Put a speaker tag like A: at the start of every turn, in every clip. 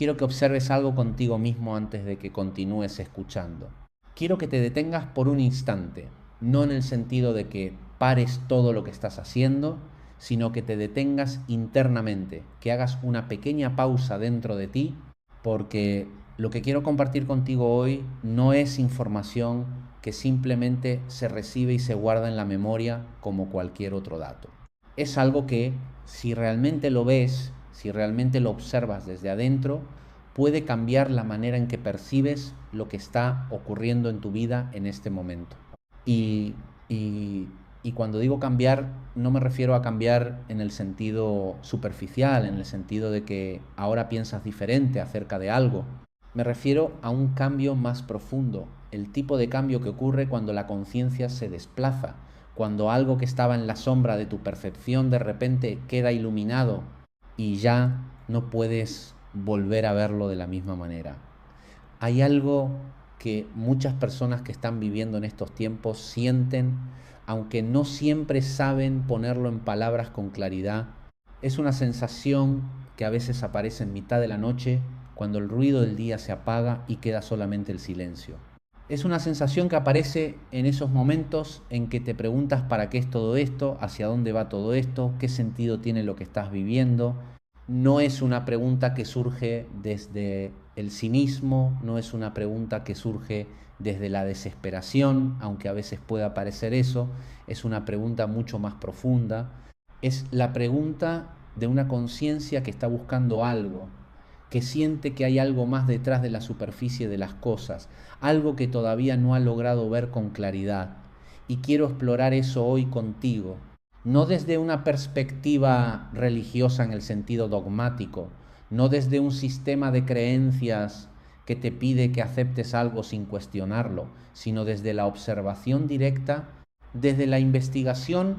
A: quiero que observes algo contigo mismo antes de que continúes escuchando. Quiero que te detengas por un instante, no en el sentido de que pares todo lo que estás haciendo, sino que te detengas internamente, que hagas una pequeña pausa dentro de ti, porque lo que quiero compartir contigo hoy no es información que simplemente se recibe y se guarda en la memoria como cualquier otro dato. Es algo que, si realmente lo ves, si realmente lo observas desde adentro, puede cambiar la manera en que percibes lo que está ocurriendo en tu vida en este momento. Y, y, y cuando digo cambiar, no me refiero a cambiar en el sentido superficial, en el sentido de que ahora piensas diferente acerca de algo. Me refiero a un cambio más profundo, el tipo de cambio que ocurre cuando la conciencia se desplaza, cuando algo que estaba en la sombra de tu percepción de repente queda iluminado y ya no puedes volver a verlo de la misma manera. Hay algo que muchas personas que están viviendo en estos tiempos sienten, aunque no siempre saben ponerlo en palabras con claridad. Es una sensación que a veces aparece en mitad de la noche, cuando el ruido del día se apaga y queda solamente el silencio. Es una sensación que aparece en esos momentos en que te preguntas para qué es todo esto, hacia dónde va todo esto, qué sentido tiene lo que estás viviendo. No es una pregunta que surge desde el cinismo, no es una pregunta que surge desde la desesperación, aunque a veces pueda parecer eso, es una pregunta mucho más profunda. Es la pregunta de una conciencia que está buscando algo, que siente que hay algo más detrás de la superficie de las cosas, algo que todavía no ha logrado ver con claridad. Y quiero explorar eso hoy contigo, no desde una perspectiva religiosa en el sentido dogmático, no desde un sistema de creencias que te pide que aceptes algo sin cuestionarlo, sino desde la observación directa, desde la investigación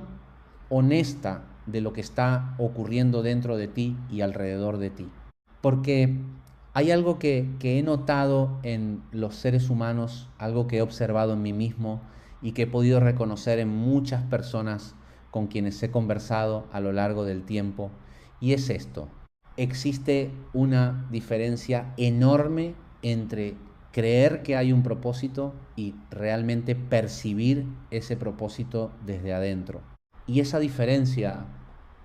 A: honesta de lo que está ocurriendo dentro de ti y alrededor de ti. Porque hay algo que he notado en los seres humanos, algo que he observado en mí mismo y que he podido reconocer en muchas personas con quienes he conversado a lo largo del tiempo, y es esto: existe una diferencia enorme entre creer que hay un propósito y realmente percibir ese propósito desde adentro. Y esa diferencia,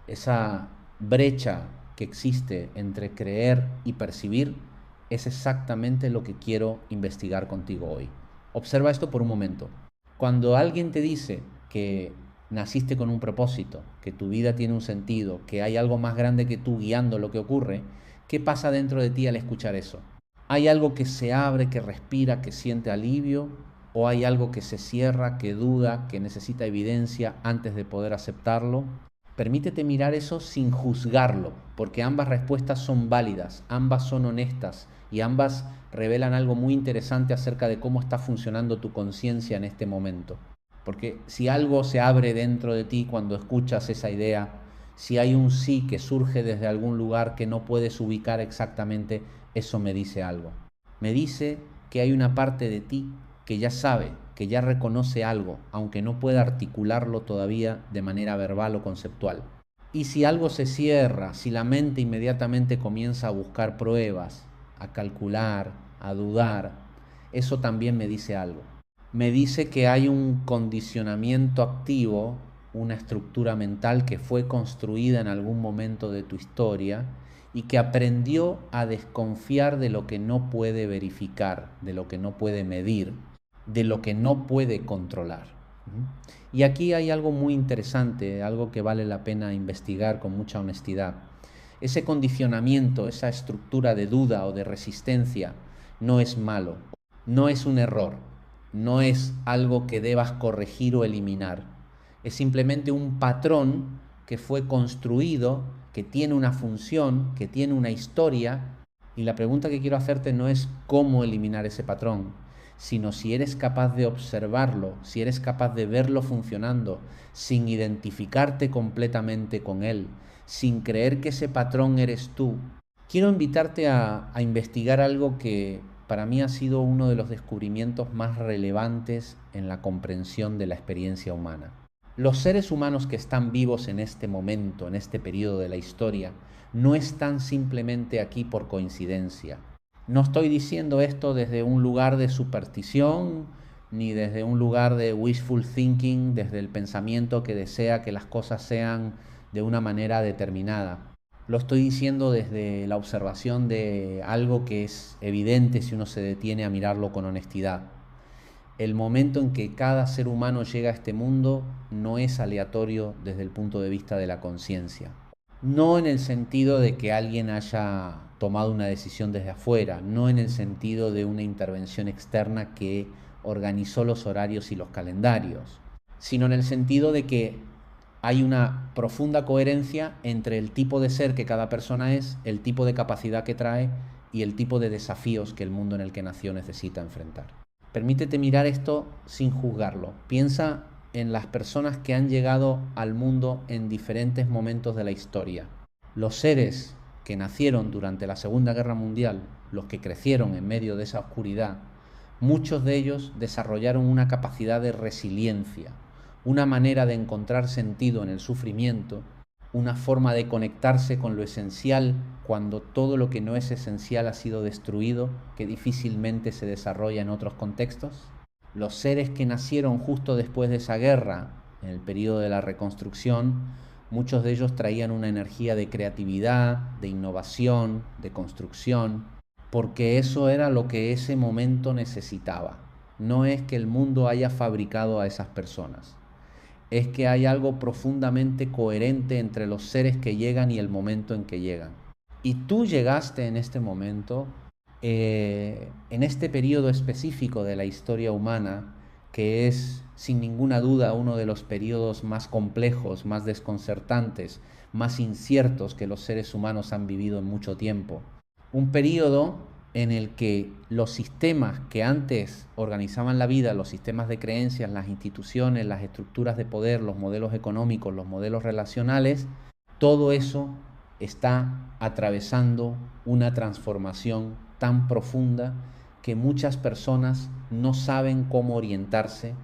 A: esa brecha que existe entre creer y percibir, es exactamente lo que quiero investigar contigo hoy. Observa esto por un momento. Cuando alguien te dice que naciste con un propósito, que tu vida tiene un sentido, que hay algo más grande que tú guiando lo que ocurre, ¿qué pasa dentro de ti al escuchar eso? ¿Hay algo que se abre, que respira, que siente alivio? ¿O hay algo que se cierra, que duda, que necesita evidencia antes de poder aceptarlo? Permítete mirar eso sin juzgarlo, porque ambas respuestas son válidas, ambas son honestas y ambas revelan algo muy interesante acerca de cómo está funcionando tu conciencia en este momento. Porque si algo se abre dentro de ti cuando escuchas esa idea, si hay un sí que surge desde algún lugar que no puedes ubicar exactamente, eso me dice algo. Me dice que hay una parte de ti que ya sabe, que ya reconoce algo, aunque no pueda articularlo todavía de manera verbal o conceptual. Y si algo se cierra, si la mente inmediatamente comienza a buscar pruebas, a calcular, a dudar, eso también me dice algo. Me dice que hay un condicionamiento activo, una estructura mental que fue construida en algún momento de tu historia y que aprendió a desconfiar de lo que no puede verificar, de lo que no puede medir, de lo que no puede controlar. Y aquí hay algo muy interesante, algo que vale la pena investigar con mucha honestidad. Ese condicionamiento, esa estructura de duda o de resistencia no es malo, no es un error, no es algo que debas corregir o eliminar. Es simplemente un patrón que fue construido, que tiene una función, que tiene una historia, y la pregunta que quiero hacerte no es cómo eliminar ese patrón, sino si eres capaz de observarlo, si eres capaz de verlo funcionando, sin identificarte completamente con él, sin creer que ese patrón eres tú. Quiero invitarte a investigar algo que para mí ha sido uno de los descubrimientos más relevantes en la comprensión de la experiencia humana. Los seres humanos que están vivos en este momento, en este periodo de la historia, no están simplemente aquí por coincidencia. No estoy diciendo esto desde un lugar de superstición, ni desde un lugar de wishful thinking, desde el pensamiento que desea que las cosas sean de una manera determinada. Lo estoy diciendo desde la observación de algo que es evidente si uno se detiene a mirarlo con honestidad. El momento en que cada ser humano llega a este mundo no es aleatorio desde el punto de vista de la conciencia. No en el sentido de que alguien haya tomado una decisión desde afuera, no en el sentido de una intervención externa que organizó los horarios y los calendarios, sino en el sentido de que hay una profunda coherencia entre el tipo de ser que cada persona es, el tipo de capacidad que trae y el tipo de desafíos que el mundo en el que nació necesita enfrentar. Permítete mirar esto sin juzgarlo. Piensa en las personas que han llegado al mundo en diferentes momentos de la historia. Los seres que nacieron durante la Segunda Guerra Mundial, los que crecieron en medio de esa oscuridad, muchos de ellos desarrollaron una capacidad de resiliencia, una manera de encontrar sentido en el sufrimiento, una forma de conectarse con lo esencial cuando todo lo que no es esencial ha sido destruido, que difícilmente se desarrolla en otros contextos. Los seres que nacieron justo después de esa guerra, en el periodo de la reconstrucción, muchos de ellos traían una energía de creatividad, de innovación, de construcción, porque eso era lo que ese momento necesitaba. No es que el mundo haya fabricado a esas personas, es que hay algo profundamente coherente entre los seres que llegan y el momento en que llegan. Y tú llegaste en este momento, en este periodo específico de la historia humana, que es sin ninguna duda uno de los periodos más complejos, más desconcertantes, más inciertos que los seres humanos han vivido en mucho tiempo. Un periodo en el que los sistemas que antes organizaban la vida, los sistemas de creencias, las instituciones, las estructuras de poder, los modelos económicos, los modelos relacionales, todo eso está atravesando una transformación tan profunda que muchas personas no saben cómo orientarse,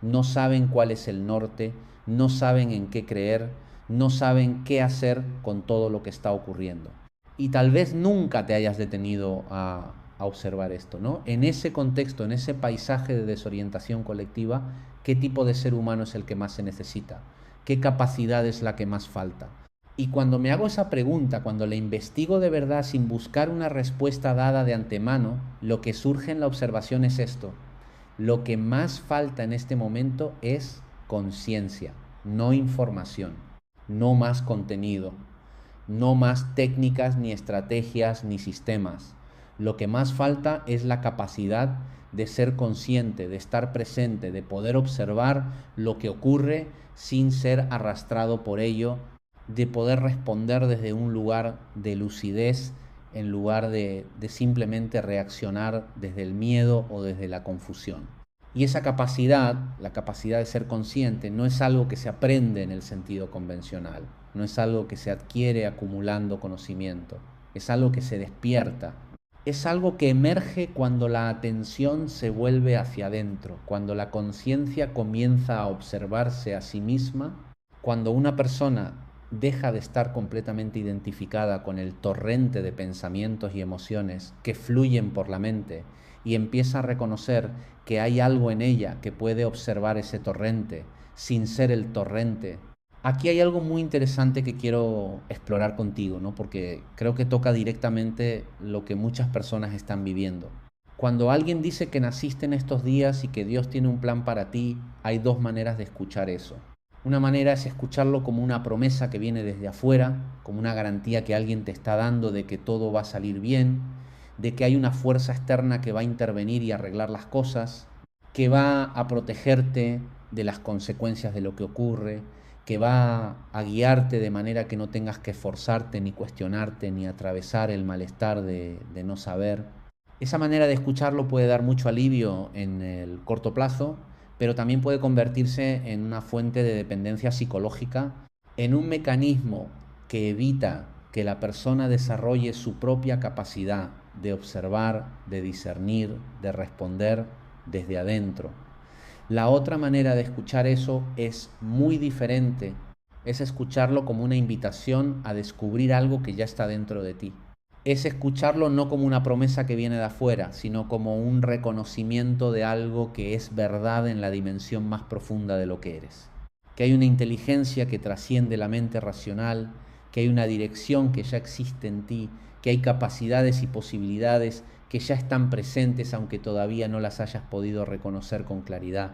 A: no saben cuál es el norte, no saben en qué creer, no saben qué hacer con todo lo que está ocurriendo. Y tal vez nunca te hayas detenido a observar esto, ¿no? En ese contexto, en ese paisaje de desorientación colectiva, ¿qué tipo de ser humano es el que más se necesita? ¿Qué capacidad es la que más falta? Y cuando me hago esa pregunta, cuando la investigo de verdad sin buscar una respuesta dada de antemano, lo que surge en la observación es esto. Lo que más falta en este momento es conciencia, no información, no más contenido, no más técnicas, ni estrategias, ni sistemas. Lo que más falta es la capacidad de ser consciente, de estar presente, de poder observar lo que ocurre sin ser arrastrado por ello, de poder responder desde un lugar de lucidez en lugar de simplemente reaccionar desde el miedo o desde la confusión. Y esa capacidad, la capacidad de ser consciente, no es algo que se aprende en el sentido convencional, no es algo que se adquiere acumulando conocimiento, es algo que se despierta, es algo que emerge cuando la atención se vuelve hacia adentro, cuando la conciencia comienza a observarse a sí misma, cuando una persona deja de estar completamente identificada con el torrente de pensamientos y emociones que fluyen por la mente y empieza a reconocer que hay algo en ella que puede observar ese torrente sin ser el torrente. Aquí hay algo muy interesante que quiero explorar contigo, ¿no? Porque creo que toca directamente lo que muchas personas están viviendo. Cuando alguien dice que naciste en estos días y que Dios tiene un plan para ti, hay dos maneras de escuchar eso. Una manera es escucharlo como una promesa que viene desde afuera, como una garantía que alguien te está dando de que todo va a salir bien, de que hay una fuerza externa que va a intervenir y arreglar las cosas, que va a protegerte de las consecuencias de lo que ocurre, que va a guiarte de manera que no tengas que esforzarte, ni cuestionarte, ni atravesar el malestar de no saber. Esa manera de escucharlo puede dar mucho alivio en el corto plazo, pero también puede convertirse en una fuente de dependencia psicológica, en un mecanismo que evita que la persona desarrolle su propia capacidad de observar, de discernir, de responder desde adentro. La otra manera de escuchar eso es muy diferente Es escucharlo como una invitación a descubrir algo que ya está dentro de ti. Es escucharlo no como una promesa que viene de afuera, sino como un reconocimiento de algo que es verdad en la dimensión más profunda de lo que eres. Que hay una inteligencia que trasciende la mente racional, que hay una dirección que ya existe en ti, que hay capacidades y posibilidades que ya están presentes aunque todavía no las hayas podido reconocer con claridad.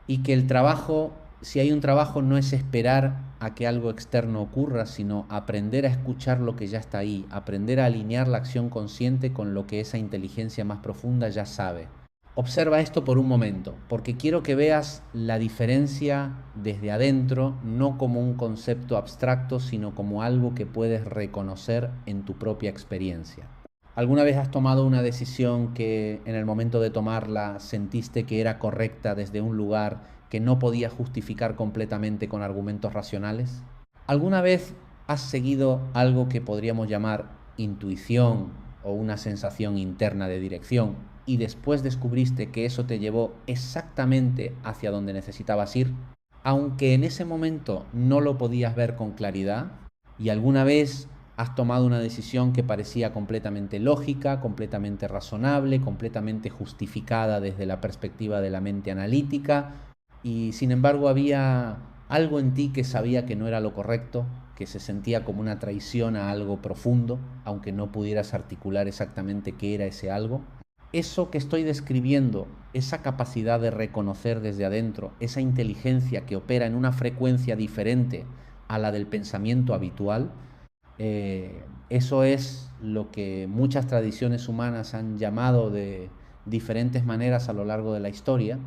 A: Y que el trabajo, si hay un trabajo, no es esperar a que algo externo ocurra, sino aprender a escuchar lo que ya está ahí, aprender a alinear la acción consciente con lo que esa inteligencia más profunda ya sabe. Observa esto por un momento, porque quiero que veas la diferencia desde adentro, no como un concepto abstracto, sino como algo que puedes reconocer en tu propia experiencia. ¿Alguna vez has tomado una decisión que en el momento de tomarla sentiste que era correcta desde un lugar que no podías justificar completamente con argumentos racionales? ¿Alguna vez has seguido algo que podríamos llamar intuición o una sensación interna de dirección y después descubriste que eso te llevó exactamente hacia donde necesitabas ir? Aunque en ese momento no lo podías ver con claridad, y alguna vez has tomado una decisión que parecía completamente lógica, completamente razonable, completamente justificada desde la perspectiva de la mente analítica, y sin embargo había algo en ti que sabía que no era lo correcto, que se sentía como una traición a algo profundo, aunque no pudieras articular exactamente qué era ese algo. Eso que estoy describiendo, esa capacidad de reconocer desde adentro, esa inteligencia que opera en una frecuencia diferente a la del pensamiento habitual, eso es lo que muchas tradiciones humanas han llamado de diferentes maneras a lo largo de la historia.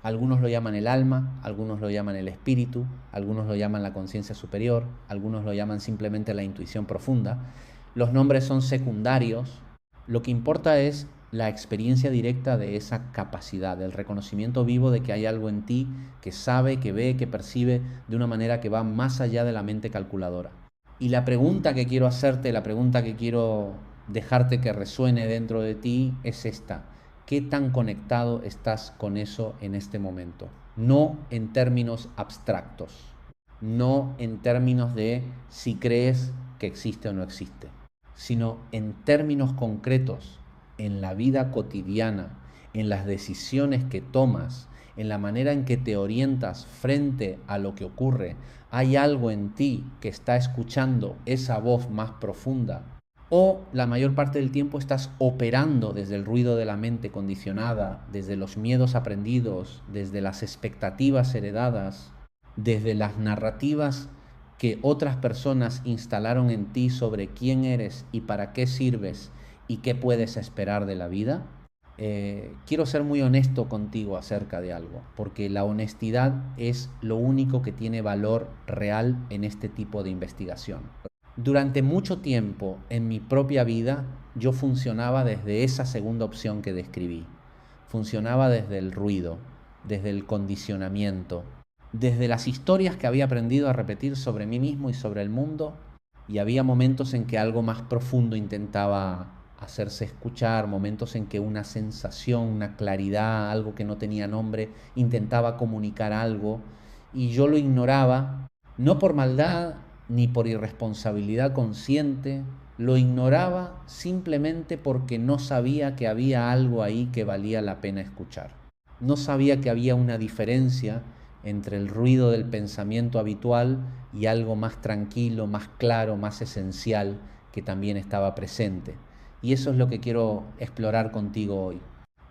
A: Algunos lo llaman el alma, algunos lo llaman el espíritu, algunos lo llaman la conciencia superior, algunos lo llaman simplemente la intuición profunda. Los nombres son secundarios. Lo que importa es la experiencia directa de esa capacidad, del reconocimiento vivo de que hay algo en ti que sabe, que ve, que percibe de una manera que va más allá de la mente calculadora. Y la pregunta que quiero hacerte, la pregunta que quiero dejarte que resuene dentro de ti es esta. ¿Qué tan conectado estás con eso en este momento? No en términos abstractos, no en términos de si crees que existe o no existe, sino en términos concretos, en la vida cotidiana, en las decisiones que tomas, en la manera en que te orientas frente a lo que ocurre. ¿Hay algo en ti que está escuchando esa voz más profunda? ¿O la mayor parte del tiempo estás operando desde el ruido de la mente condicionada, desde los miedos aprendidos, desde las expectativas heredadas, desde las narrativas que otras personas instalaron en ti sobre quién eres y para qué sirves y qué puedes esperar de la vida? Quiero ser muy honesto contigo acerca de algo, porque la honestidad es lo único que tiene valor real en este tipo de investigación. Durante mucho tiempo en mi propia vida yo funcionaba desde esa segunda opción que describí. Funcionaba desde el ruido, desde el condicionamiento, desde las historias que había aprendido a repetir sobre mí mismo y sobre el mundo, y había momentos en que algo más profundo intentaba hacerse escuchar, momentos en que una sensación, una claridad, algo que no tenía nombre, intentaba comunicar algo, y yo lo ignoraba, no por maldad ni por irresponsabilidad consciente, lo ignoraba simplemente porque no sabía que había algo ahí que valía la pena escuchar. No sabía que había una diferencia entre el ruido del pensamiento habitual y algo más tranquilo, más claro, más esencial que también estaba presente. Y eso es lo que quiero explorar contigo hoy.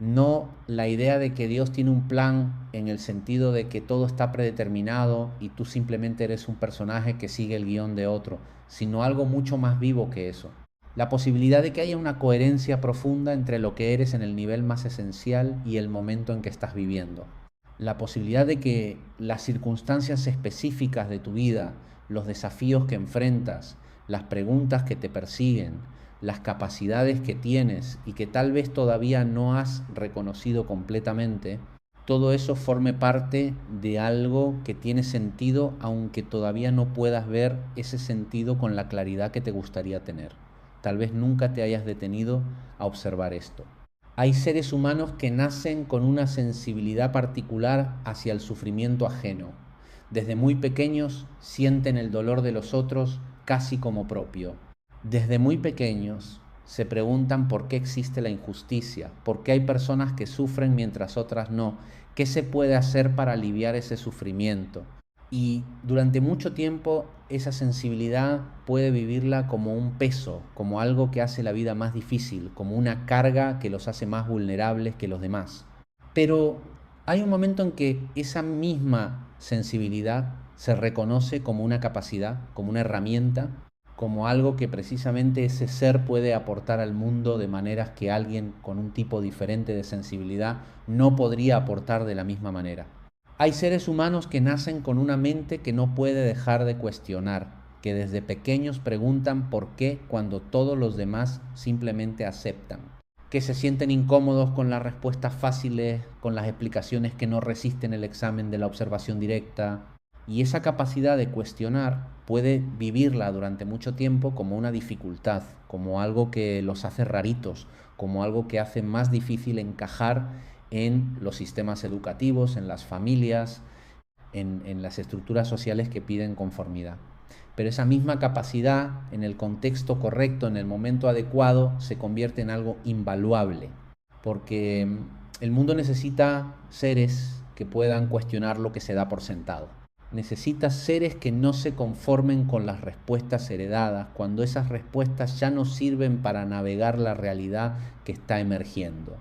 A: No la idea de que Dios tiene un plan en el sentido de que todo está predeterminado y tú simplemente eres un personaje que sigue el guión de otro, sino algo mucho más vivo que eso. La posibilidad de que haya una coherencia profunda entre lo que eres en el nivel más esencial y el momento en que estás viviendo. La posibilidad de que las circunstancias específicas de tu vida, los desafíos que enfrentas, las preguntas que te persiguen, las capacidades que tienes y que tal vez todavía no has reconocido completamente, todo eso forme parte de algo que tiene sentido aunque todavía no puedas ver ese sentido con la claridad que te gustaría tener. Tal vez nunca te hayas detenido a observar esto. Hay seres humanos que nacen con una sensibilidad particular hacia el sufrimiento ajeno. Desde muy pequeños sienten el dolor de los otros casi como propio. Desde muy pequeños se preguntan por qué existe la injusticia, por qué hay personas que sufren mientras otras no, qué se puede hacer para aliviar ese sufrimiento. Y durante mucho tiempo esa sensibilidad puede vivirla como un peso, como algo que hace la vida más difícil, como una carga que los hace más vulnerables que los demás. Pero hay un momento en que esa misma sensibilidad se reconoce como una capacidad, como una herramienta, como algo que precisamente ese ser puede aportar al mundo de maneras que alguien con un tipo diferente de sensibilidad no podría aportar de la misma manera. Hay seres humanos que nacen con una mente que no puede dejar de cuestionar, que desde pequeños preguntan por qué cuando todos los demás simplemente aceptan, que se sienten incómodos con las respuestas fáciles, con las explicaciones que no resisten el examen de la observación directa. Y esa capacidad de cuestionar puede vivirla durante mucho tiempo como una dificultad, como algo que los hace raritos, como algo que hace más difícil encajar en los sistemas educativos, en las familias, en las estructuras sociales que piden conformidad. Pero esa misma capacidad, en el contexto correcto, en el momento adecuado, se convierte en algo invaluable, porque el mundo necesita seres que puedan cuestionar lo que se da por sentado. Necesita seres que no se conformen con las respuestas heredadas, cuando esas respuestas ya no sirven para navegar la realidad que está emergiendo.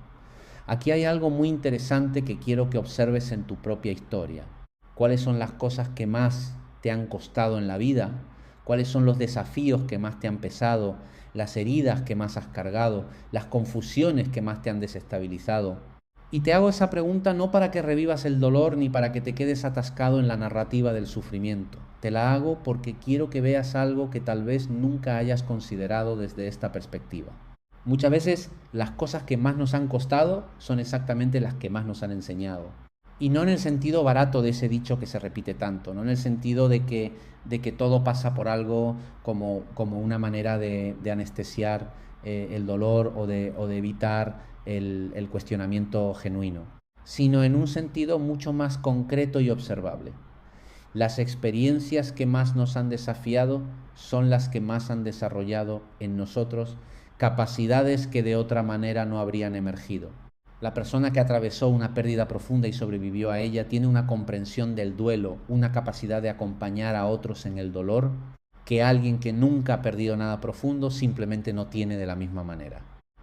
A: Aquí hay algo muy interesante que quiero que observes en tu propia historia. ¿Cuáles son las cosas que más te han costado en la vida? ¿Cuáles son los desafíos que más te han pesado? ¿Las heridas que más has cargado? ¿Las confusiones que más te han desestabilizado? Y te hago esa pregunta no para que revivas el dolor ni para que te quedes atascado en la narrativa del sufrimiento. Te la hago porque quiero que veas algo que tal vez nunca hayas considerado desde esta perspectiva. Muchas veces las cosas que más nos han costado son exactamente las que más nos han enseñado. Y no en el sentido barato de ese dicho que se repite tanto, no en el sentido de que todo pasa por algo como una manera de anestesiar el dolor o de evitar el cuestionamiento genuino, sino en un sentido mucho más concreto y observable. Las experiencias que más nos han desafiado son las que más han desarrollado en nosotros capacidades que de otra manera no habrían emergido. La persona que atravesó una pérdida profunda y sobrevivió a ella tiene una comprensión del duelo, una capacidad de acompañar a otros en el dolor que alguien que nunca ha perdido nada profundo simplemente no tiene de la misma manera.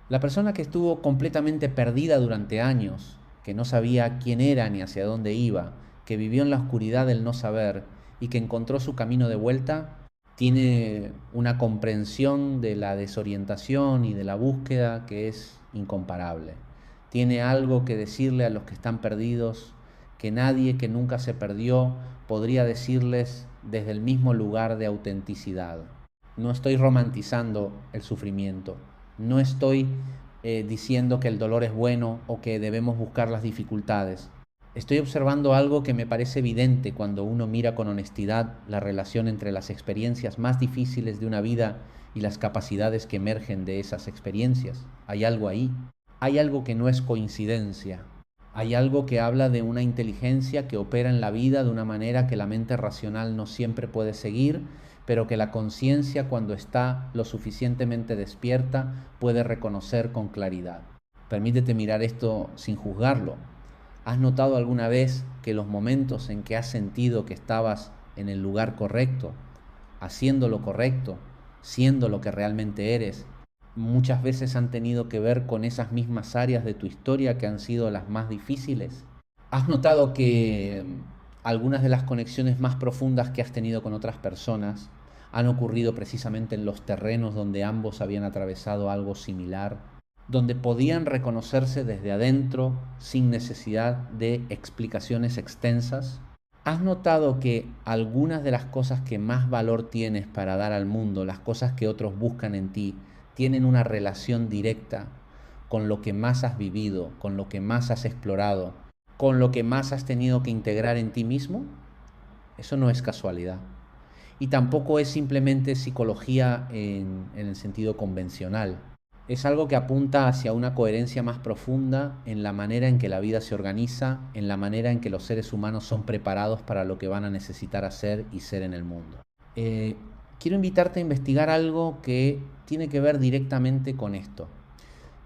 A: La persona que estuvo completamente perdida durante años, que no sabía quién era ni hacia dónde iba, que vivió en la oscuridad del no saber y que encontró su camino de vuelta, tiene una comprensión de la desorientación y de la búsqueda que es incomparable. Tiene algo que decirle a los que están perdidos, que nadie que nunca se perdió podría decirles desde el mismo lugar de autenticidad. No estoy romantizando el sufrimiento, no estoy diciendo que el dolor es bueno o que debemos buscar las dificultades. Estoy observando algo que me parece evidente cuando uno mira con honestidad la relación entre las experiencias más difíciles de una vida y las capacidades que emergen de esas experiencias. Hay algo ahí. Hay algo que no es coincidencia. Hay algo que habla de una inteligencia que opera en la vida de una manera que la mente racional no siempre puede seguir, pero que la conciencia, cuando está lo suficientemente despierta, puede reconocer con claridad. Permítete mirar esto sin juzgarlo. ¿Has notado alguna vez que los momentos en que has sentido que estabas en el lugar correcto, haciendo lo correcto, siendo lo que realmente eres, muchas veces han tenido que ver con esas mismas áreas de tu historia que han sido las más difíciles? ¿Has notado que algunas de las conexiones más profundas que has tenido con otras personas han ocurrido precisamente en los terrenos donde ambos habían atravesado algo similar, donde podían reconocerse desde adentro sin necesidad de explicaciones extensas? ¿Has notado que algunas de las cosas que más valor tienes para dar al mundo, las cosas que otros buscan en ti, tienen una relación directa con lo que más has vivido, con lo que más has explorado, con lo que más has tenido que integrar en ti mismo? Eso no es casualidad. Y tampoco es simplemente psicología en el sentido convencional. Es algo que apunta hacia una coherencia más profunda en la manera en que la vida se organiza, en la manera en que los seres humanos son preparados para lo que van a necesitar hacer y ser en el mundo. Eh, Quiero invitarte a investigar algo que tiene que ver directamente con esto.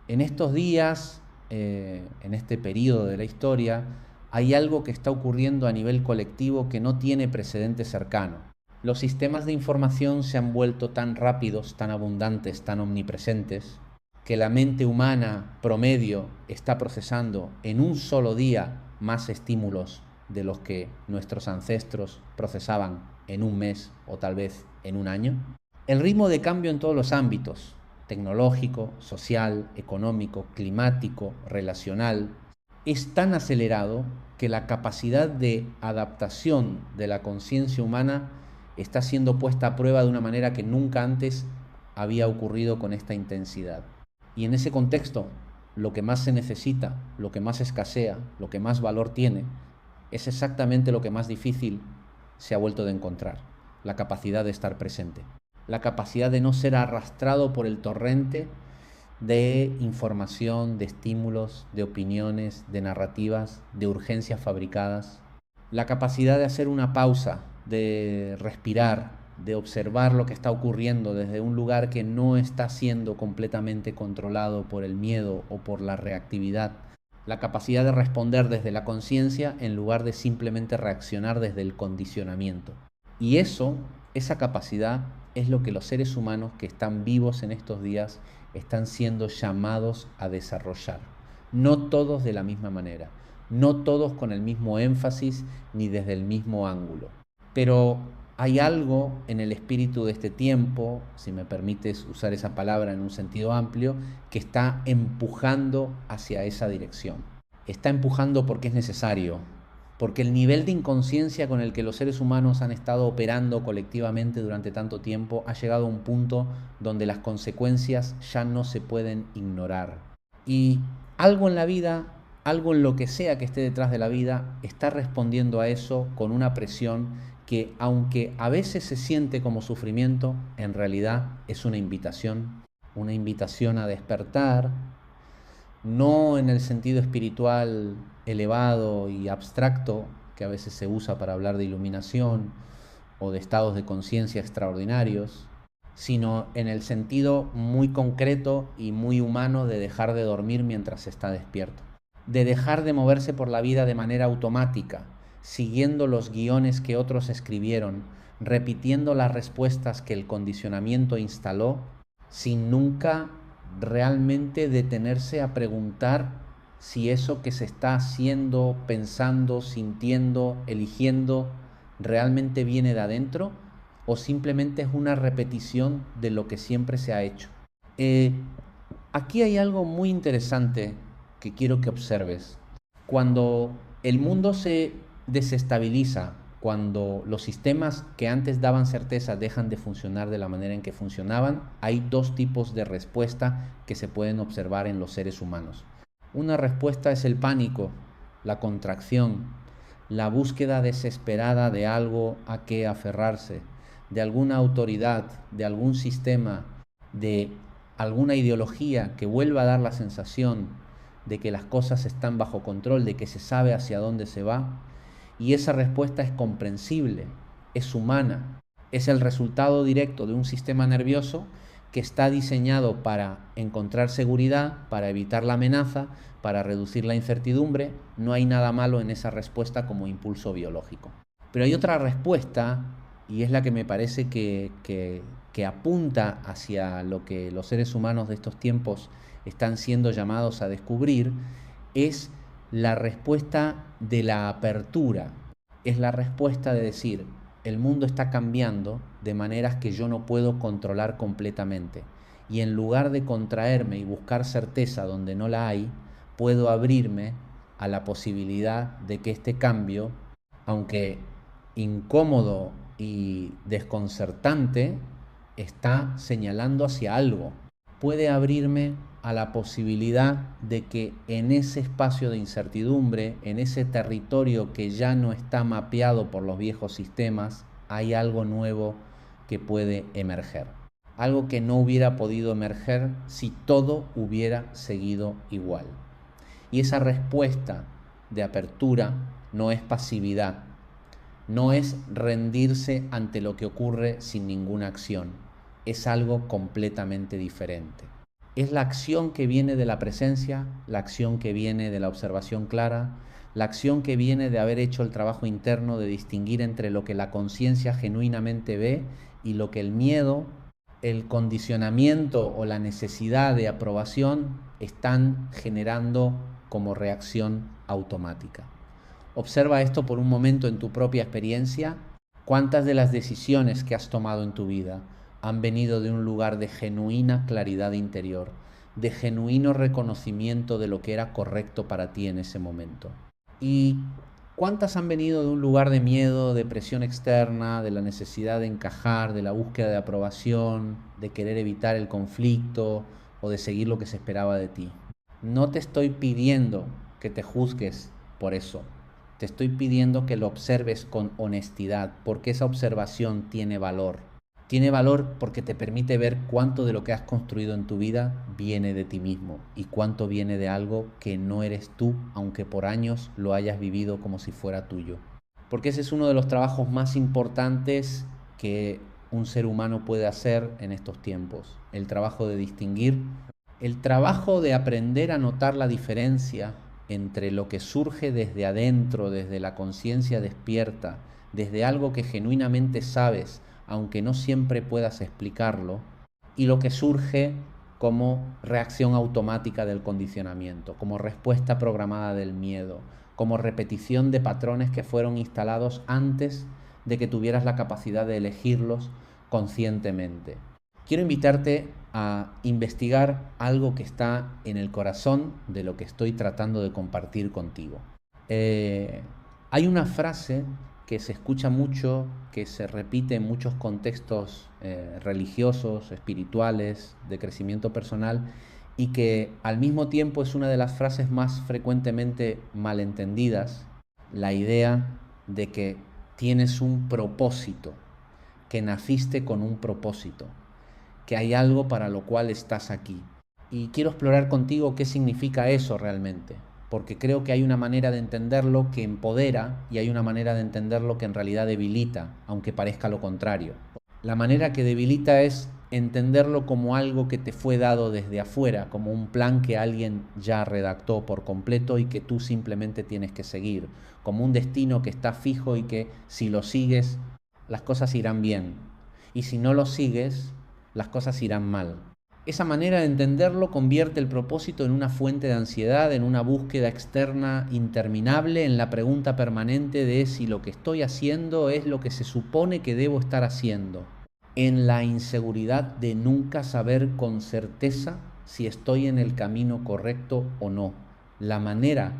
A: En estos días, en este periodo de la historia, hay algo que está ocurriendo a nivel colectivo que no tiene precedente cercano. Los sistemas de información se han vuelto tan rápidos, tan abundantes, tan omnipresentes, que la mente humana promedio está procesando en un solo día más estímulos de los que nuestros ancestros procesaban en un mes o tal vez en un año. El ritmo de cambio en todos los ámbitos, tecnológico, social, económico, climático, relacional, es tan acelerado que la capacidad de adaptación de la conciencia humana está siendo puesta a prueba de una manera que nunca antes había ocurrido con esta intensidad. Y en ese contexto, lo que más se necesita, lo que más escasea, lo que más valor tiene, es exactamente lo que más difícil se ha vuelto de encontrar: la capacidad de estar presente, la capacidad de no ser arrastrado por el torrente de información, de estímulos, de opiniones, de narrativas, de urgencias fabricadas, la capacidad de hacer una pausa, de respirar, de observar lo que está ocurriendo desde un lugar que no está siendo completamente controlado por el miedo o por la reactividad, la capacidad de responder desde la conciencia en lugar de simplemente reaccionar desde el condicionamiento. Y esa capacidad es lo que los seres humanos que están vivos en estos días están siendo llamados a desarrollar. No todos de la misma manera, no todos con el mismo énfasis ni desde el mismo ángulo. Pero hay algo en el espíritu de este tiempo, si me permites usar esa palabra en un sentido amplio, que está empujando hacia esa dirección. Está empujando porque es necesario, porque el nivel de inconsciencia con el que los seres humanos han estado operando colectivamente durante tanto tiempo ha llegado a un punto donde las consecuencias ya no se pueden ignorar. Y algo en la vida, algo en lo que sea que esté detrás de la vida, está respondiendo a eso con una presión que, aunque a veces se siente como sufrimiento, en realidad es una invitación a despertar, no en el sentido espiritual elevado y abstracto que a veces se usa para hablar de iluminación o de estados de conciencia extraordinarios, sino en el sentido muy concreto y muy humano de dejar de dormir mientras se está despierto, de dejar de moverse por la vida de manera automática, siguiendo los guiones que otros escribieron, repitiendo las respuestas que el condicionamiento instaló, sin nunca realmente detenerse a preguntar si eso que se está haciendo, pensando, sintiendo, eligiendo, realmente viene de adentro o simplemente es una repetición de lo que siempre se ha hecho. Aquí hay algo muy interesante que quiero que observes. Cuando el mundo se desestabiliza, cuando los sistemas que antes daban certeza dejan de funcionar de la manera en que funcionaban, hay dos tipos de respuesta que se pueden observar en los seres humanos. Una respuesta es el pánico, la contracción, la búsqueda desesperada de algo a que aferrarse, de alguna autoridad, de algún sistema, de alguna ideología que vuelva a dar la sensación de que las cosas están bajo control, de que se sabe hacia dónde se va. Y esa respuesta es comprensible, es humana, es el resultado directo de un sistema nervioso que está diseñado para encontrar seguridad, para evitar la amenaza, para reducir la incertidumbre. No hay nada malo en esa respuesta como impulso biológico. Pero hay otra respuesta, y es la que me parece que apunta hacia lo que los seres humanos de estos tiempos están siendo llamados a descubrir, es la respuesta de la apertura, es la respuesta de decir: el mundo está cambiando de maneras que yo no puedo controlar completamente, y en lugar de contraerme y buscar certeza donde no la hay, puedo abrirme a la posibilidad de que este cambio, aunque incómodo y desconcertante, está señalando hacia algo. Puede abrirme a la posibilidad de que en ese espacio de incertidumbre, en ese territorio que ya no está mapeado por los viejos sistemas, hay algo nuevo que puede emerger. algo que no hubiera podido emerger si todo hubiera seguido igual. Y esa respuesta de apertura no es pasividad, no es rendirse ante lo que ocurre sin ninguna acción, es algo completamente diferente. Es la acción que viene de la presencia, la acción que viene de la observación clara, la acción que viene de haber hecho el trabajo interno de distinguir entre lo que la conciencia genuinamente ve y lo que el miedo, el condicionamiento o la necesidad de aprobación están generando como reacción automática. Observa esto por un momento en tu propia experiencia. ¿Cuántas de las decisiones que has tomado en tu vida han venido de un lugar de genuina claridad interior, de genuino reconocimiento de lo que era correcto para ti en ese momento? ¿Y cuántas han venido de un lugar de miedo, de presión externa, de la necesidad de encajar, de la búsqueda de aprobación, de querer evitar el conflicto o de seguir lo que se esperaba de ti? No te estoy pidiendo que te juzgues por eso. Te estoy pidiendo que lo observes con honestidad, porque esa observación tiene valor. Tiene valor porque te permite ver cuánto de lo que has construido en tu vida viene de ti mismo y cuánto viene de algo que no eres tú, aunque por años lo hayas vivido como si fuera tuyo. Porque ese es uno de los trabajos más importantes que un ser humano puede hacer en estos tiempos. El trabajo de distinguir, el trabajo de aprender a notar la diferencia entre lo que surge desde adentro, desde la conciencia despierta, desde algo que genuinamente sabes, aunque no siempre puedas explicarlo, y lo que surge como reacción automática del condicionamiento, como respuesta programada del miedo, como repetición de patrones que fueron instalados antes de que tuvieras la capacidad de elegirlos conscientemente. Quiero invitarte a investigar algo que está en el corazón de lo que estoy tratando de compartir contigo. Hay una frase que se escucha mucho, que se repite en muchos contextos religiosos, espirituales, de crecimiento personal, y que al mismo tiempo es una de las frases más frecuentemente malentendidas, la idea de que tienes un propósito, que naciste con un propósito, que hay algo para lo cual estás aquí. Y quiero explorar contigo qué significa eso realmente, porque creo que hay una manera de entenderlo que empodera y hay una manera de entenderlo que en realidad debilita, aunque parezca lo contrario. La manera que debilita es entenderlo como algo que te fue dado desde afuera, como un plan que alguien ya redactó por completo y que tú simplemente tienes que seguir, como un destino que está fijo y que si lo sigues, las cosas irán bien. Y si no lo sigues, las cosas irán mal. Esa manera de entenderlo convierte el propósito en una fuente de ansiedad, en una búsqueda externa interminable, en la pregunta permanente de si lo que estoy haciendo es lo que se supone que debo estar haciendo, en la inseguridad de nunca saber con certeza si estoy en el camino correcto o no. La manera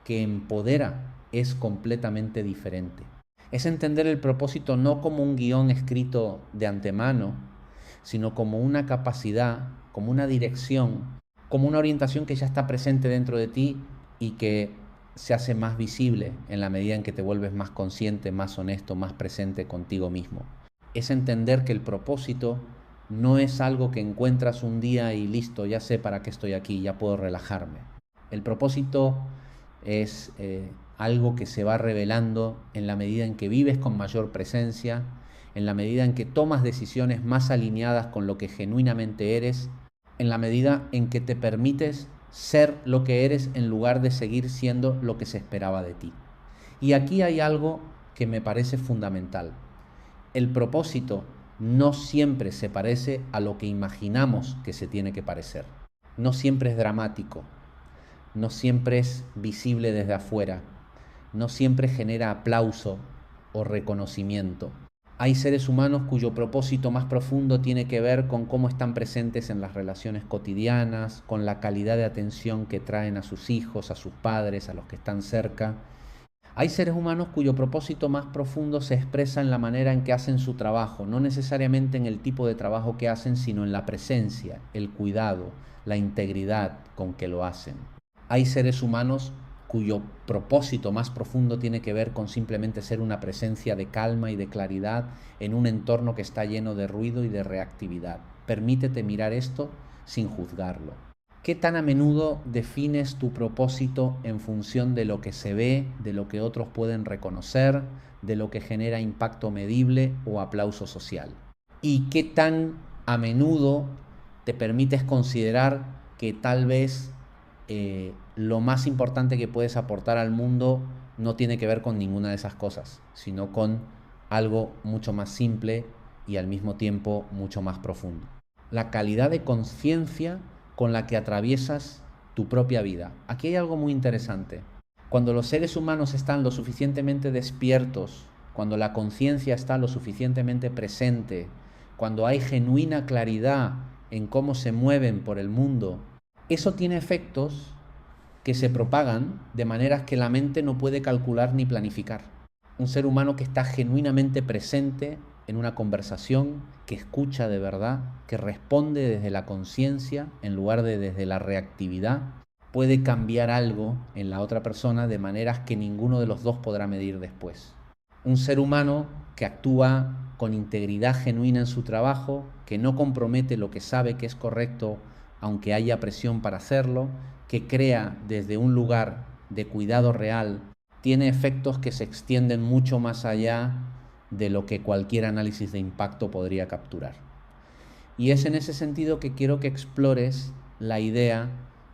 A: que empodera es completamente diferente. Es entender el propósito no como un guión escrito de antemano, sino como una capacidad, como una dirección, como una orientación que ya está presente dentro de ti y que se hace más visible en la medida en que te vuelves más consciente, más honesto, más presente contigo mismo. Es entender que el propósito no es algo que encuentras un día y listo, ya sé para qué estoy aquí, ya puedo relajarme. El propósito es algo que se va revelando en la medida en que vives con mayor presencia, en la medida en que tomas decisiones más alineadas con lo que genuinamente eres, en la medida en que te permites ser lo que eres en lugar de seguir siendo lo que se esperaba de ti. Y aquí hay algo que me parece fundamental. El propósito no siempre se parece a lo que imaginamos que se tiene que parecer. No siempre es dramático, no siempre es visible desde afuera, no siempre genera aplauso o reconocimiento. Hay seres humanos cuyo propósito más profundo tiene que ver con cómo están presentes en las relaciones cotidianas, con la calidad de atención que traen a sus hijos, a sus padres, a los que están cerca. Hay seres humanos cuyo propósito más profundo se expresa en la manera en que hacen su trabajo, no necesariamente en el tipo de trabajo que hacen, sino en la presencia, el cuidado, la integridad con que lo hacen. Hay seres humanos cuyo propósito más profundo tiene que ver con simplemente ser una presencia de calma y de claridad en un entorno que está lleno de ruido y de reactividad. Permítete mirar esto sin juzgarlo. ¿Qué tan a menudo defines tu propósito en función de lo que se ve, de lo que otros pueden reconocer, de lo que genera impacto medible o aplauso social? ¿Y qué tan a menudo te permites considerar que tal vez lo más importante que puedes aportar al mundo no tiene que ver con ninguna de esas cosas, sino con algo mucho más simple y al mismo tiempo mucho más profundo? La calidad de conciencia con la que atraviesas tu propia vida. Aquí hay algo muy interesante. Cuando los seres humanos están lo suficientemente despiertos, cuando la conciencia está lo suficientemente presente, cuando hay genuina claridad en cómo se mueven por el mundo, eso tiene efectos que se propagan de maneras que la mente no puede calcular ni planificar. Un ser humano que está genuinamente presente en una conversación, que escucha de verdad, que responde desde la conciencia en lugar de desde la reactividad, puede cambiar algo en la otra persona de maneras que ninguno de los dos podrá medir después. Un ser humano que actúa con integridad genuina en su trabajo, que no compromete lo que sabe que es correcto aunque haya presión para hacerlo, que crea desde un lugar de cuidado real, tiene efectos que se extienden mucho más allá de lo que cualquier análisis de impacto podría capturar. Y es en ese sentido que quiero que explores la idea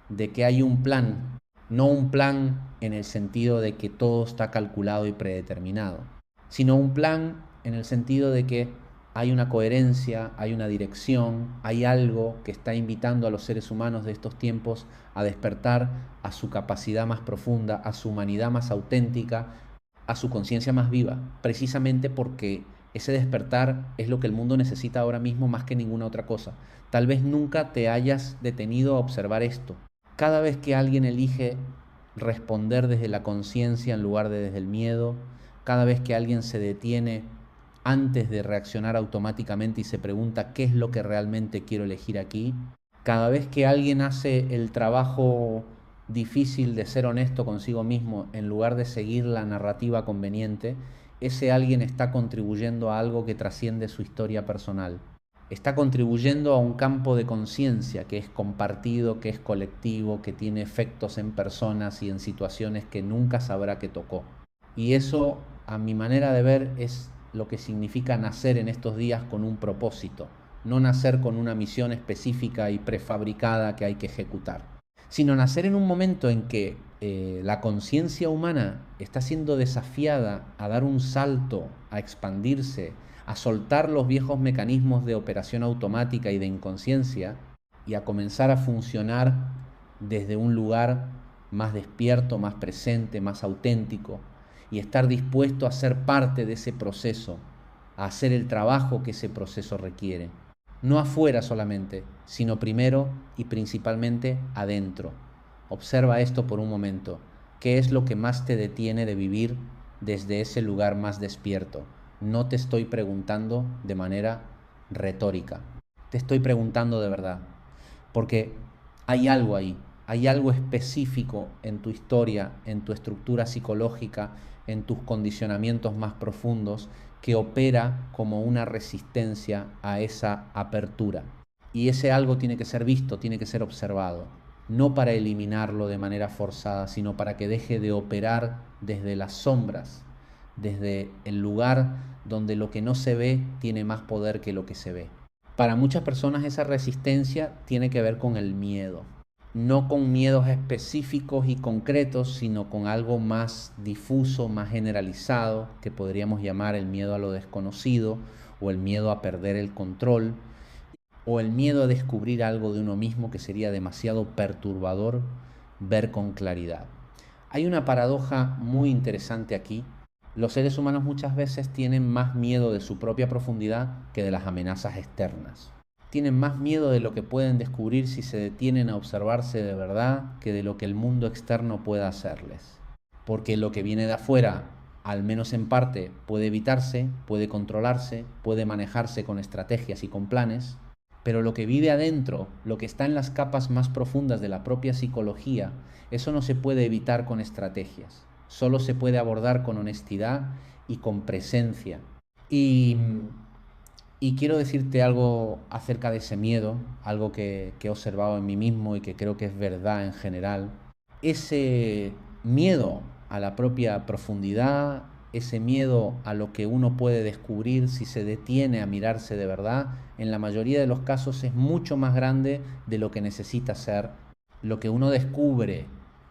A: de que hay un plan, no un plan en el sentido de que todo está calculado y predeterminado, sino un plan en el sentido de que hay una coherencia, hay una dirección, hay algo que está invitando a los seres humanos de estos tiempos a despertar a su capacidad más profunda, a su humanidad más auténtica, a su conciencia más viva, precisamente porque ese despertar es lo que el mundo necesita ahora mismo más que ninguna otra cosa. Tal vez nunca te hayas detenido a observar esto. Cada vez que alguien elige responder desde la conciencia en lugar de desde el miedo, cada vez que alguien se detiene antes de reaccionar automáticamente y se pregunta qué es lo que realmente quiero elegir aquí, cada vez que alguien hace el trabajo difícil de ser honesto consigo mismo en lugar de seguir la narrativa conveniente, ese alguien está contribuyendo a algo que trasciende su historia personal. Está contribuyendo a un campo de conciencia que es compartido, que es colectivo, que tiene efectos en personas y en situaciones que nunca sabrá que tocó. Y eso, a mi manera de ver, es lo que significa nacer en estos días con un propósito, no nacer con una misión específica y prefabricada que hay que ejecutar, sino nacer en un momento en que la conciencia humana está siendo desafiada a dar un salto, a expandirse, a soltar los viejos mecanismos de operación automática y de inconsciencia y a comenzar a funcionar desde un lugar más despierto, más presente, más auténtico, y estar dispuesto a ser parte de ese proceso, a hacer el trabajo que ese proceso requiere. No afuera solamente, sino primero y principalmente adentro. Observa esto por un momento. ¿Qué es lo que más te detiene de vivir desde ese lugar más despierto? No te estoy preguntando de manera retórica. Te estoy preguntando de verdad. Porque hay algo ahí. Hay algo específico en tu historia, en tu estructura psicológica, en tus condicionamientos más profundos, que opera como una resistencia a esa apertura. Y ese algo tiene que ser visto, tiene que ser observado, no para eliminarlo de manera forzada, sino para que deje de operar desde las sombras, desde el lugar donde lo que no se ve tiene más poder que lo que se ve. Para muchas personas esa resistencia tiene que ver con el miedo. No con miedos específicos y concretos, sino con algo más difuso, más generalizado, que podríamos llamar el miedo a lo desconocido, o el miedo a perder el control, o el miedo a descubrir algo de uno mismo que sería demasiado perturbador ver con claridad. Hay una paradoja muy interesante aquí. Los seres humanos muchas veces tienen más miedo de su propia profundidad que de las amenazas externas. Tienen más miedo de lo que pueden descubrir si se detienen a observarse de verdad que de lo que el mundo externo pueda hacerles. Porque lo que viene de afuera, al menos en parte, puede evitarse, puede controlarse, puede manejarse con estrategias y con planes, Pero lo que vive adentro, lo que está en las capas más profundas de la propia psicología, eso no se puede evitar con estrategias. Solo se puede abordar con honestidad y con presencia. Y, y quiero decirte algo acerca de ese miedo, algo que he observado en mí mismo y que creo que es verdad en general. Ese miedo a la propia profundidad, ese miedo a lo que uno puede descubrir si se detiene a mirarse de verdad, en la mayoría de los casos es mucho más grande de lo que necesita ser. Lo que uno descubre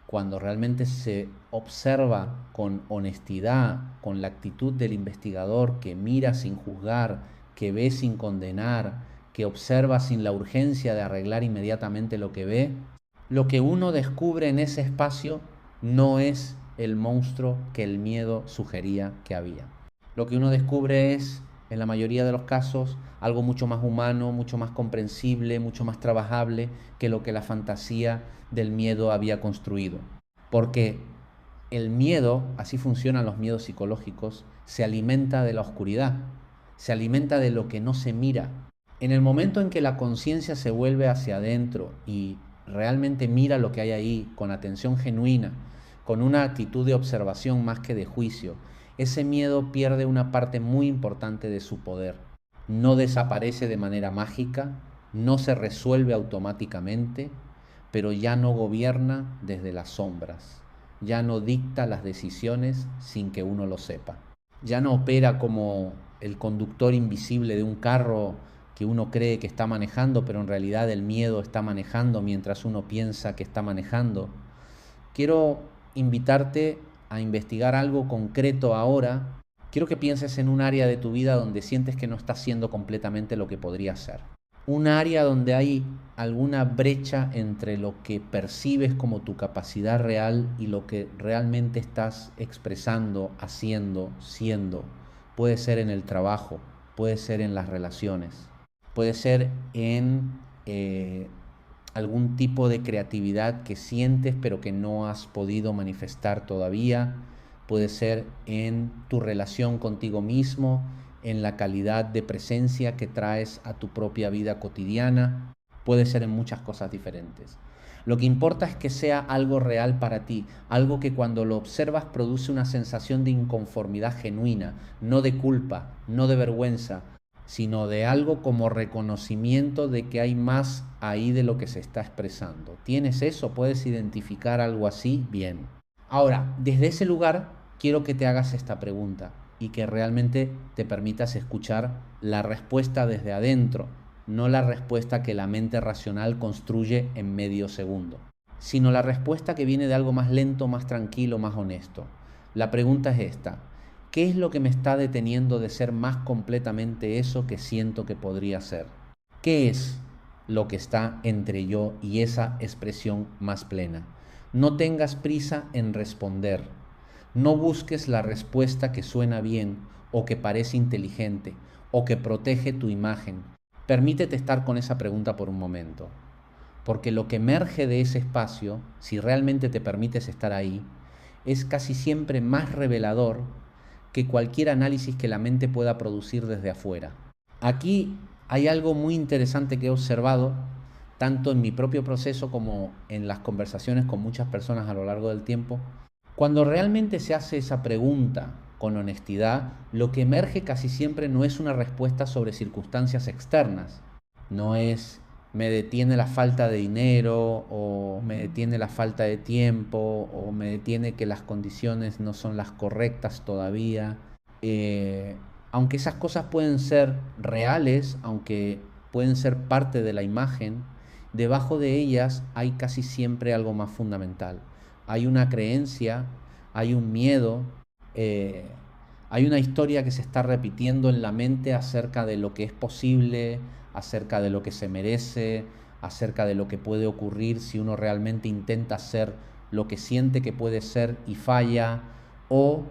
A: cuando realmente se observa con honestidad, con la actitud del investigador que mira sin juzgar, que ve sin condenar, que observa sin la urgencia de arreglar inmediatamente lo que ve, lo que uno descubre en ese espacio no es el monstruo que el miedo sugería que había. Lo que uno descubre es, en la mayoría de los casos, algo mucho más humano, mucho más comprensible, mucho más trabajable que lo que la fantasía del miedo había construido. Porque el miedo, así funcionan los miedos psicológicos, se alimenta de la oscuridad, se alimenta de lo que no se mira. En el momento en que la conciencia se vuelve hacia adentro y realmente mira lo que hay ahí con atención genuina, con una actitud de observación más que de juicio, ese miedo pierde una parte muy importante de su poder. No desaparece de manera mágica, no se resuelve automáticamente, pero ya no gobierna desde las sombras, ya no dicta las decisiones sin que uno lo sepa, ya no opera como el conductor invisible de un carro que uno cree que está manejando, pero en realidad el miedo está manejando mientras uno piensa que está manejando. Quiero invitarte a investigar algo concreto ahora. Quiero que pienses en un área de tu vida donde sientes que no estás siendo completamente lo que podría ser. Un área donde hay alguna brecha entre lo que percibes como tu capacidad real y lo que realmente estás expresando, haciendo, siendo. Puede ser en el trabajo, puede ser en las relaciones, puede ser en algún tipo de creatividad que sientes pero que no has podido manifestar todavía, puede ser en tu relación contigo mismo, en la calidad de presencia que traes a tu propia vida cotidiana, puede ser en muchas cosas diferentes. Lo que importa es que sea algo real para ti, algo que cuando lo observas produce una sensación de inconformidad genuina, no de culpa, no de vergüenza, sino de algo como reconocimiento de que hay más ahí de lo que se está expresando. ¿Tienes eso? ¿Puedes identificar algo así? Bien. Ahora, desde ese lugar, quiero que te hagas esta pregunta y que realmente te permitas escuchar la respuesta desde adentro, no la respuesta que la mente racional construye en medio segundo, sino la respuesta que viene de algo más lento, más tranquilo, más honesto. La pregunta es esta: ¿qué es lo que me está deteniendo de ser más completamente eso que siento que podría ser? ¿Qué es lo que está entre yo y esa expresión más plena? No tengas prisa en responder. No busques la respuesta que suena bien o que parece inteligente o que protege tu imagen. Permítete estar con esa pregunta por un momento, porque lo que emerge de ese espacio, si realmente te permites estar ahí, es casi siempre más revelador que cualquier análisis que la mente pueda producir desde afuera. Aquí hay algo muy interesante que he observado, tanto en mi propio proceso como en las conversaciones con muchas personas a lo largo del tiempo. Cuando realmente se hace esa pregunta con honestidad, lo que emerge casi siempre no es una respuesta sobre circunstancias externas, no es me detiene la falta de dinero o me detiene la falta de tiempo o me detiene que las condiciones no son las correctas todavía. Eh, Aunque esas cosas pueden ser reales, aunque pueden ser parte de la imagen, debajo de ellas hay casi siempre algo más fundamental. Hay una creencia, hay un miedo, eh, hay una historia que se está repitiendo en la mente acerca de lo que es posible, acerca de lo que se merece, acerca de lo que puede ocurrir si uno realmente intenta ser lo que siente que puede ser y falla, o,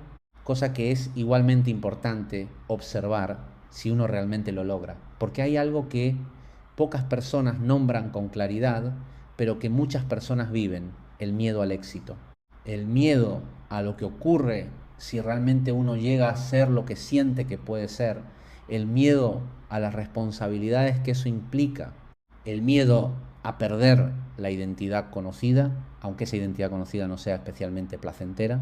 A: cosa que es igualmente importante, observar si uno realmente lo logra. Porque hay algo que pocas personas nombran con claridad, pero que muchas personas viven: el miedo al éxito. El miedo a lo que ocurre si realmente uno llega a ser lo que siente que puede ser, el miedo a las responsabilidades que eso implica, el miedo a perder la identidad conocida, aunque esa identidad conocida no sea especialmente placentera,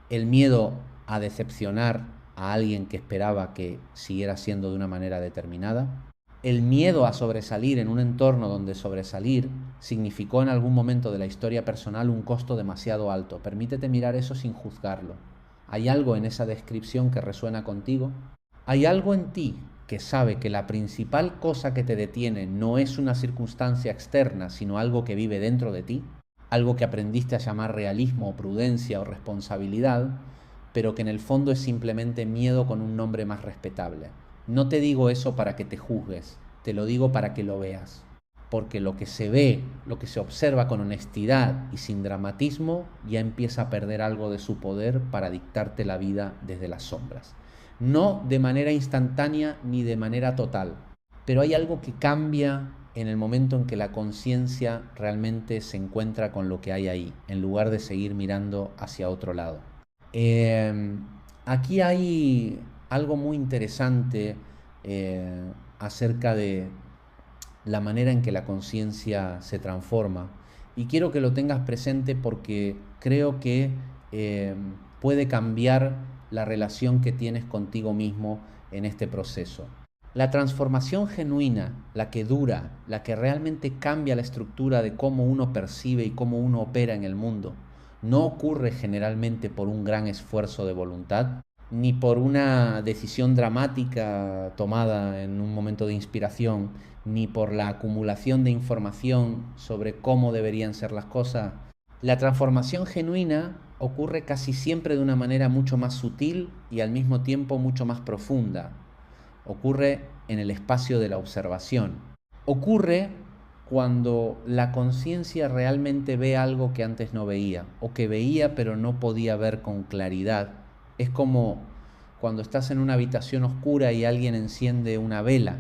A: el miedo a decepcionar a alguien que esperaba que siguiera siendo de una manera determinada, el miedo a sobresalir en un entorno donde sobresalir significó en algún momento de la historia personal un costo demasiado alto. Permítete mirar eso sin juzgarlo. ¿Hay algo en esa descripción que resuena contigo? ¿Hay algo en ti que sabe que la principal cosa que te detiene no es una circunstancia externa, sino algo que vive dentro de ti? Algo que aprendiste a llamar realismo o prudencia o responsabilidad, pero que en el fondo es simplemente miedo con un nombre más respetable. No te digo eso para que te juzgues, te lo digo para que lo veas. Porque lo que se ve, lo que se observa con honestidad y sin dramatismo, ya empieza a perder algo de su poder para dictarte la vida desde las sombras. No de manera instantánea ni de manera total, pero hay algo que cambia en el momento en que la conciencia realmente se encuentra con lo que hay ahí, en lugar de seguir mirando hacia otro lado. Eh, Aquí hay algo muy interesante acerca de la manera en que la conciencia se transforma. Y quiero que lo tengas presente porque creo que eh, puede cambiar la relación que tienes contigo mismo en este proceso. La transformación genuina, la que dura, la que realmente cambia la estructura de cómo uno percibe y cómo uno opera en el mundo, no ocurre generalmente por un gran esfuerzo de voluntad, ni por una decisión dramática tomada en un momento de inspiración, ni por la acumulación de información sobre cómo deberían ser las cosas. La transformación genuina ocurre casi siempre de una manera mucho más sutil y al mismo tiempo mucho más profunda. Ocurre en el espacio de la observación. Ocurre cuando la conciencia realmente ve algo que antes no veía, o que veía pero no podía ver con claridad. Es como cuando estás en una habitación oscura y alguien enciende una vela.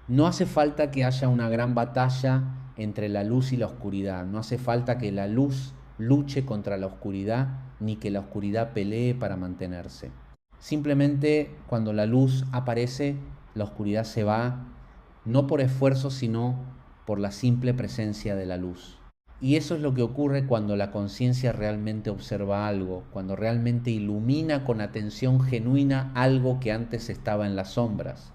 A: No hace falta que haya una gran batalla entre la luz y la oscuridad. No hace falta que la luz luche contra la oscuridad, ni que la oscuridad pelee para mantenerse. Simplemente cuando la luz aparece, la oscuridad se va, no por esfuerzo, sino por la simple presencia de la luz. Y eso es lo que ocurre cuando la conciencia realmente observa algo, cuando realmente ilumina con atención genuina algo que antes estaba en las sombras.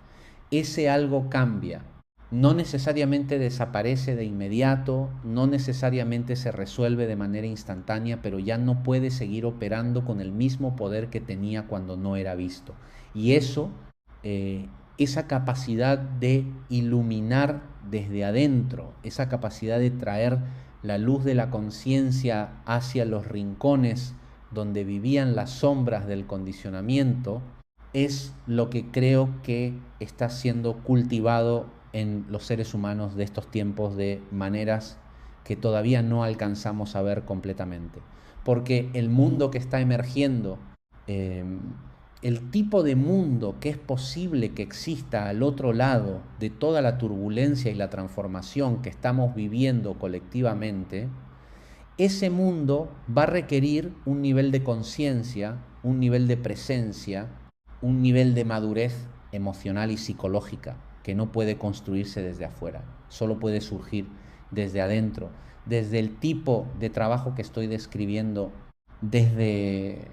A: Ese algo cambia. No necesariamente desaparece de inmediato, no necesariamente se resuelve de manera instantánea, pero ya no puede seguir operando con el mismo poder que tenía cuando no era visto. Y eso, esa capacidad de iluminar desde adentro, esa capacidad de traer la luz de la conciencia hacia los rincones donde vivían las sombras del condicionamiento, es lo que creo que está siendo cultivado en los seres humanos de estos tiempos de maneras que todavía no alcanzamos a ver completamente. Porque el mundo que está emergiendo, el tipo de mundo que es posible que exista al otro lado de toda la turbulencia y la transformación que estamos viviendo colectivamente, ese mundo va a requerir un nivel de conciencia, un nivel de presencia, un nivel de madurez emocional y psicológica que no puede construirse desde afuera, solo puede surgir desde adentro, desde el tipo de trabajo que estoy describiendo, desde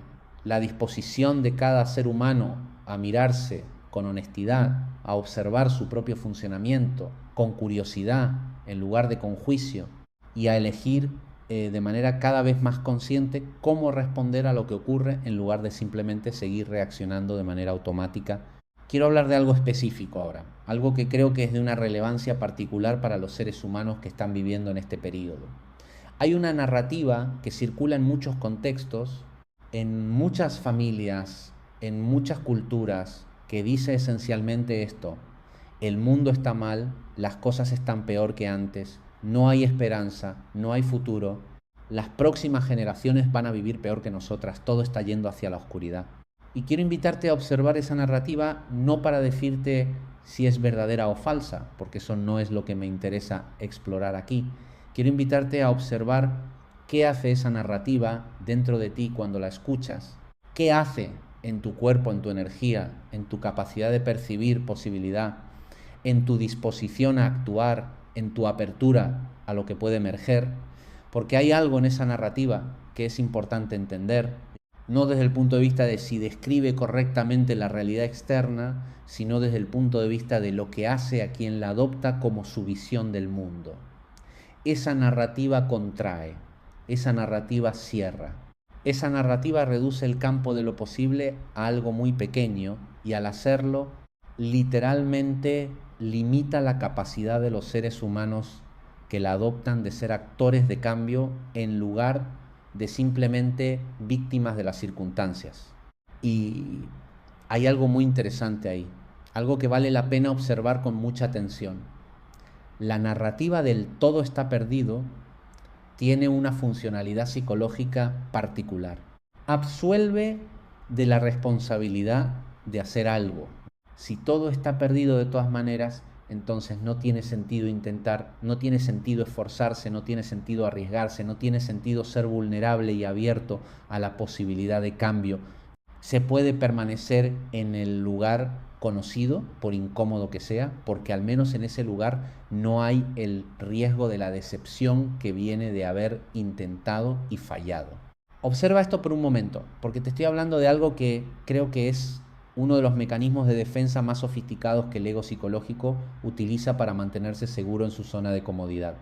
A: la disposición de cada ser humano a mirarse con honestidad, a observar su propio funcionamiento con curiosidad en lugar de con juicio y a elegir de manera cada vez más consciente cómo responder a lo que ocurre en lugar de simplemente seguir reaccionando de manera automática. Quiero hablar de algo específico ahora, algo que creo que es de una relevancia particular para los seres humanos que están viviendo en este periodo. Hay una narrativa que circula en muchos contextos, en muchas familias, en muchas culturas, que dice esencialmente esto: el mundo está mal, las cosas están peor que antes, no hay esperanza, no hay futuro, las próximas generaciones van a vivir peor que nosotras, todo está yendo hacia la oscuridad. Y quiero invitarte a observar esa narrativa no para decirte si es verdadera o falsa, porque eso no es lo que me interesa explorar aquí. Quiero invitarte a observar qué hace esa narrativa dentro de ti cuando la escuchas. ¿Qué hace en tu cuerpo, en tu energía, en tu capacidad de percibir posibilidad, en tu disposición a actuar, en tu apertura a lo que puede emerger, porque hay algo en esa narrativa que es importante entender, no desde el punto de vista de si describe correctamente la realidad externa, sino desde el punto de vista de lo que hace a quien la adopta como su visión del mundo. Esa narrativa contrae, esa narrativa cierra, esa narrativa reduce el campo de lo posible a algo muy pequeño y al hacerlo, literalmente limita la capacidad de los seres humanos que la adoptan de ser actores de cambio en lugar de simplemente víctimas de las circunstancias. Y hay algo muy interesante ahí, algo que vale la pena observar con mucha atención. La narrativa del todo está perdido tiene una funcionalidad psicológica particular. Absuelve de la responsabilidad de hacer algo. Si todo está perdido de todas maneras, entonces no tiene sentido intentar, no tiene sentido esforzarse, no tiene sentido arriesgarse, no tiene sentido ser vulnerable y abierto a la posibilidad de cambio. Se puede permanecer en el lugar conocido, por incómodo que sea, porque al menos en ese lugar no hay el riesgo de la decepción que viene de haber intentado y fallado. Observa esto por un momento, porque te estoy hablando de algo que creo que es uno de los mecanismos de defensa más sofisticados que el ego psicológico utiliza para mantenerse seguro en su zona de comodidad.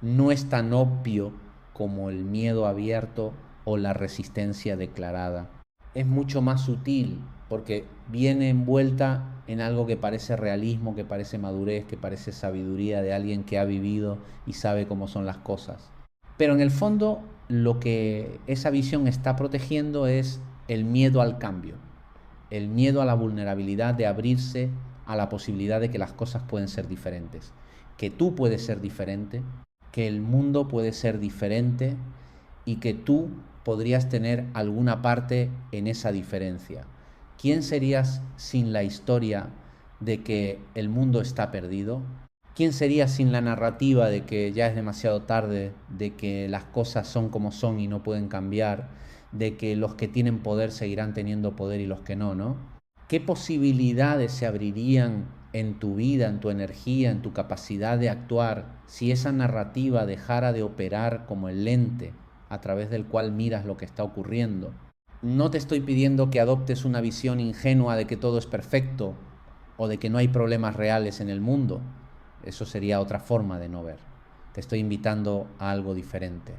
A: No es tan obvio como el miedo abierto o la resistencia declarada. Es mucho más sutil porque viene envuelta en algo que parece realismo, que parece madurez, que parece sabiduría de alguien que ha vivido y sabe cómo son las cosas. Pero en el fondo lo que esa visión está protegiendo es el miedo al cambio, el miedo a la vulnerabilidad de abrirse a la posibilidad de que las cosas pueden ser diferentes, que tú puedes ser diferente, que el mundo puede ser diferente y que tú podrías tener alguna parte en esa diferencia. ¿Quién serías sin la historia de que el mundo está perdido? ¿Quién serías sin la narrativa de que ya es demasiado tarde, de que las cosas son como son y no pueden cambiar, de que los que tienen poder seguirán teniendo poder y los que no, ¿no? ¿Qué posibilidades se abrirían en tu vida, en tu energía, en tu capacidad de actuar si esa narrativa dejara de operar como el lente a través del cual miras lo que está ocurriendo? No te estoy pidiendo que adoptes una visión ingenua de que todo es perfecto o de que no hay problemas reales en el mundo. Eso sería otra forma de no ver. Te estoy invitando a algo diferente.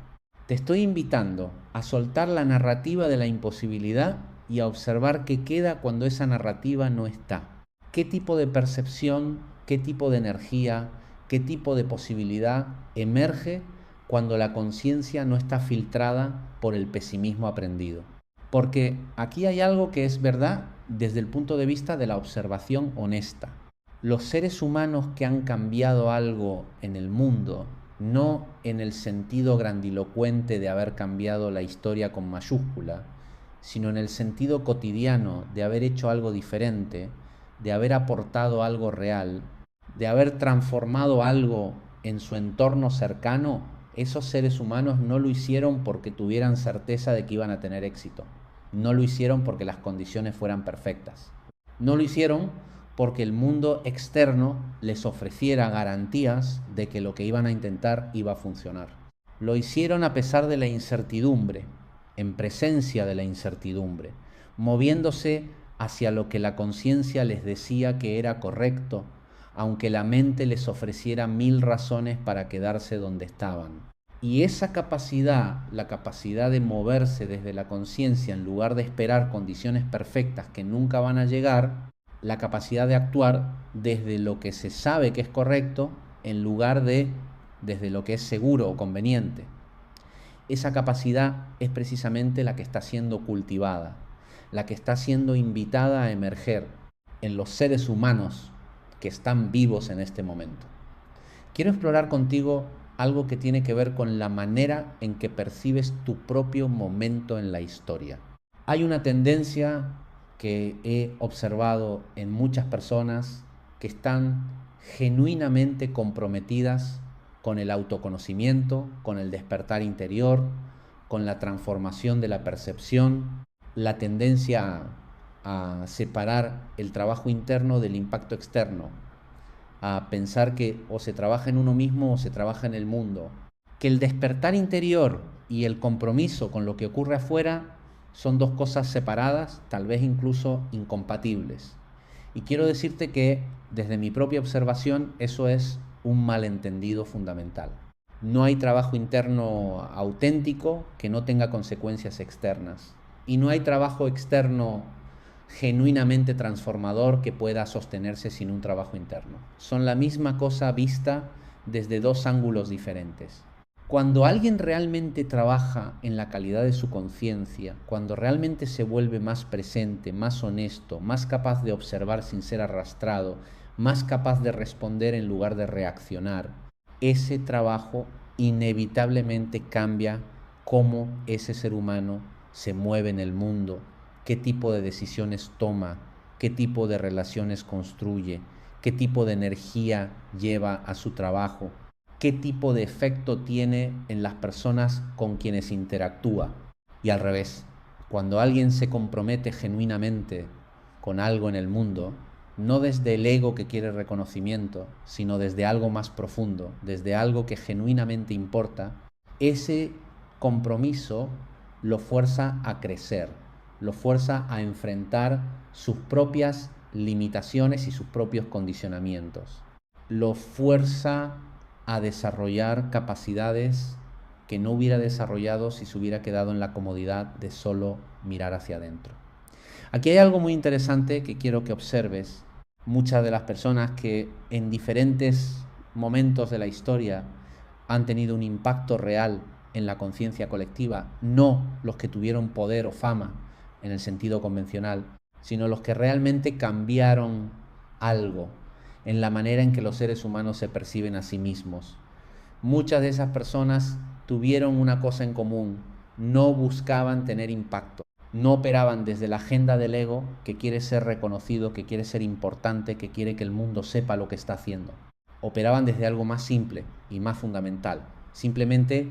A: Te estoy invitando a soltar la narrativa de la imposibilidad y a observar qué queda cuando esa narrativa no está. ¿Qué tipo de percepción, qué tipo de energía, qué tipo de posibilidad emerge cuando la conciencia no está filtrada por el pesimismo aprendido? Porque aquí hay algo que es verdad desde el punto de vista de la observación honesta. Los seres humanos que han cambiado algo en el mundo, no en el sentido grandilocuente de haber cambiado la historia con mayúscula, sino en el sentido cotidiano de haber hecho algo diferente, de haber aportado algo real, de haber transformado algo en su entorno cercano, esos seres humanos no lo hicieron porque tuvieran certeza de que iban a tener éxito. No lo hicieron porque las condiciones fueran perfectas. No lo hicieron porque el mundo externo les ofreciera garantías de que lo que iban a intentar iba a funcionar. Lo hicieron a pesar de la incertidumbre, en presencia de la incertidumbre, moviéndose hacia lo que la conciencia les decía que era correcto, aunque la mente les ofreciera 1000 razones para quedarse donde estaban. Y esa capacidad, la capacidad de moverse desde la conciencia en lugar de esperar condiciones perfectas que nunca van a llegar, la capacidad de actuar desde lo que se sabe que es correcto en lugar de desde lo que es seguro o conveniente. Esa capacidad es precisamente la que está siendo cultivada, la que está siendo invitada a emerger en los seres humanos que están vivos en este momento. Quiero explorar contigo algo que tiene que ver con la manera en que percibes tu propio momento en la historia. Hay una tendencia que he observado en muchas personas que están genuinamente comprometidas con el autoconocimiento, con el despertar interior, con la transformación de la percepción, la tendencia a separar el trabajo interno del impacto externo, a pensar que o se trabaja en uno mismo o se trabaja en el mundo, que el despertar interior y el compromiso con lo que ocurre afuera son dos cosas separadas, tal vez incluso incompatibles. Y quiero decirte que desde mi propia observación eso es un malentendido fundamental. No hay trabajo interno auténtico que no tenga consecuencias externas. Y no hay trabajo externo genuinamente transformador que pueda sostenerse sin un trabajo interno. Son la misma cosa vista desde dos ángulos diferentes. Cuando alguien realmente trabaja en la calidad de su conciencia, cuando realmente se vuelve más presente, más honesto, más capaz de observar sin ser arrastrado, más capaz de responder en lugar de reaccionar, ese trabajo inevitablemente cambia cómo ese ser humano se mueve en el mundo, qué tipo de decisiones toma, qué tipo de relaciones construye, qué tipo de energía lleva a su trabajo, qué tipo de efecto tiene en las personas con quienes interactúa. Y al revés, cuando alguien se compromete genuinamente con algo en el mundo, no desde el ego que quiere reconocimiento, sino desde algo más profundo, desde algo que genuinamente importa, ese compromiso lo fuerza a crecer, lo fuerza a enfrentar sus propias limitaciones y sus propios condicionamientos, lo fuerza a desarrollar capacidades que no hubiera desarrollado si se hubiera quedado en la comodidad de solo mirar hacia adentro. Aquí hay algo muy interesante que quiero que observes. Muchas de las personas que en diferentes momentos de la historia han tenido un impacto real en la conciencia colectiva, no los que tuvieron poder o fama en el sentido convencional, sino los que realmente cambiaron algo en la manera en que los seres humanos se perciben a sí mismos. Muchas de esas personas tuvieron una cosa en común: no buscaban tener impacto, no operaban desde la agenda del ego, que quiere ser reconocido, que quiere ser importante, que quiere que el mundo sepa lo que está haciendo. Operaban desde algo más simple y más fundamental. Simplemente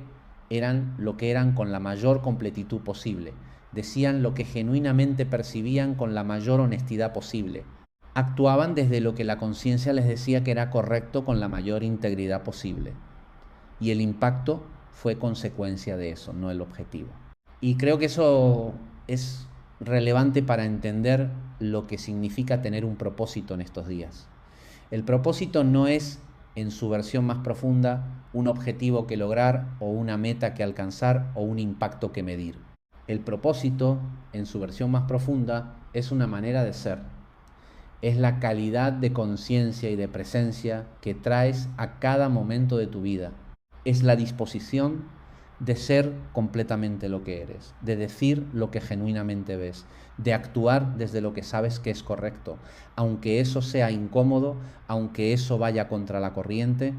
A: eran lo que eran con la mayor completitud posible. Decían lo que genuinamente percibían con la mayor honestidad posible. Actuaban desde lo que la conciencia les decía que era correcto con la mayor integridad posible. Y el impacto fue consecuencia de eso, no el objetivo. Y creo que eso es relevante para entender lo que significa tener un propósito en estos días. El propósito no es, en su versión más profunda, un objetivo que lograr o una meta que alcanzar o un impacto que medir. El propósito, en su versión más profunda, es una manera de ser. Es la calidad de conciencia y de presencia que traes a cada momento de tu vida. Es la disposición de ser completamente lo que eres, de decir lo que genuinamente ves, de actuar desde lo que sabes que es correcto, aunque eso sea incómodo, aunque eso vaya contra la corriente,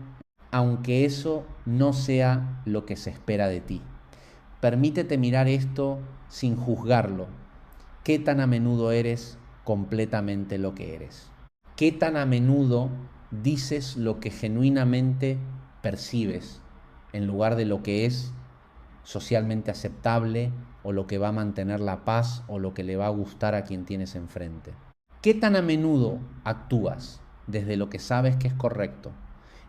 A: aunque eso no sea lo que se espera de ti. Permítete mirar esto sin juzgarlo. ¿Qué tan a menudo eres completamente lo que eres? ¿Qué tan a menudo dices lo que genuinamente percibes en lugar de lo que es socialmente aceptable o lo que va a mantener la paz o lo que le va a gustar a quien tienes enfrente? ¿Qué tan a menudo actúas desde lo que sabes que es correcto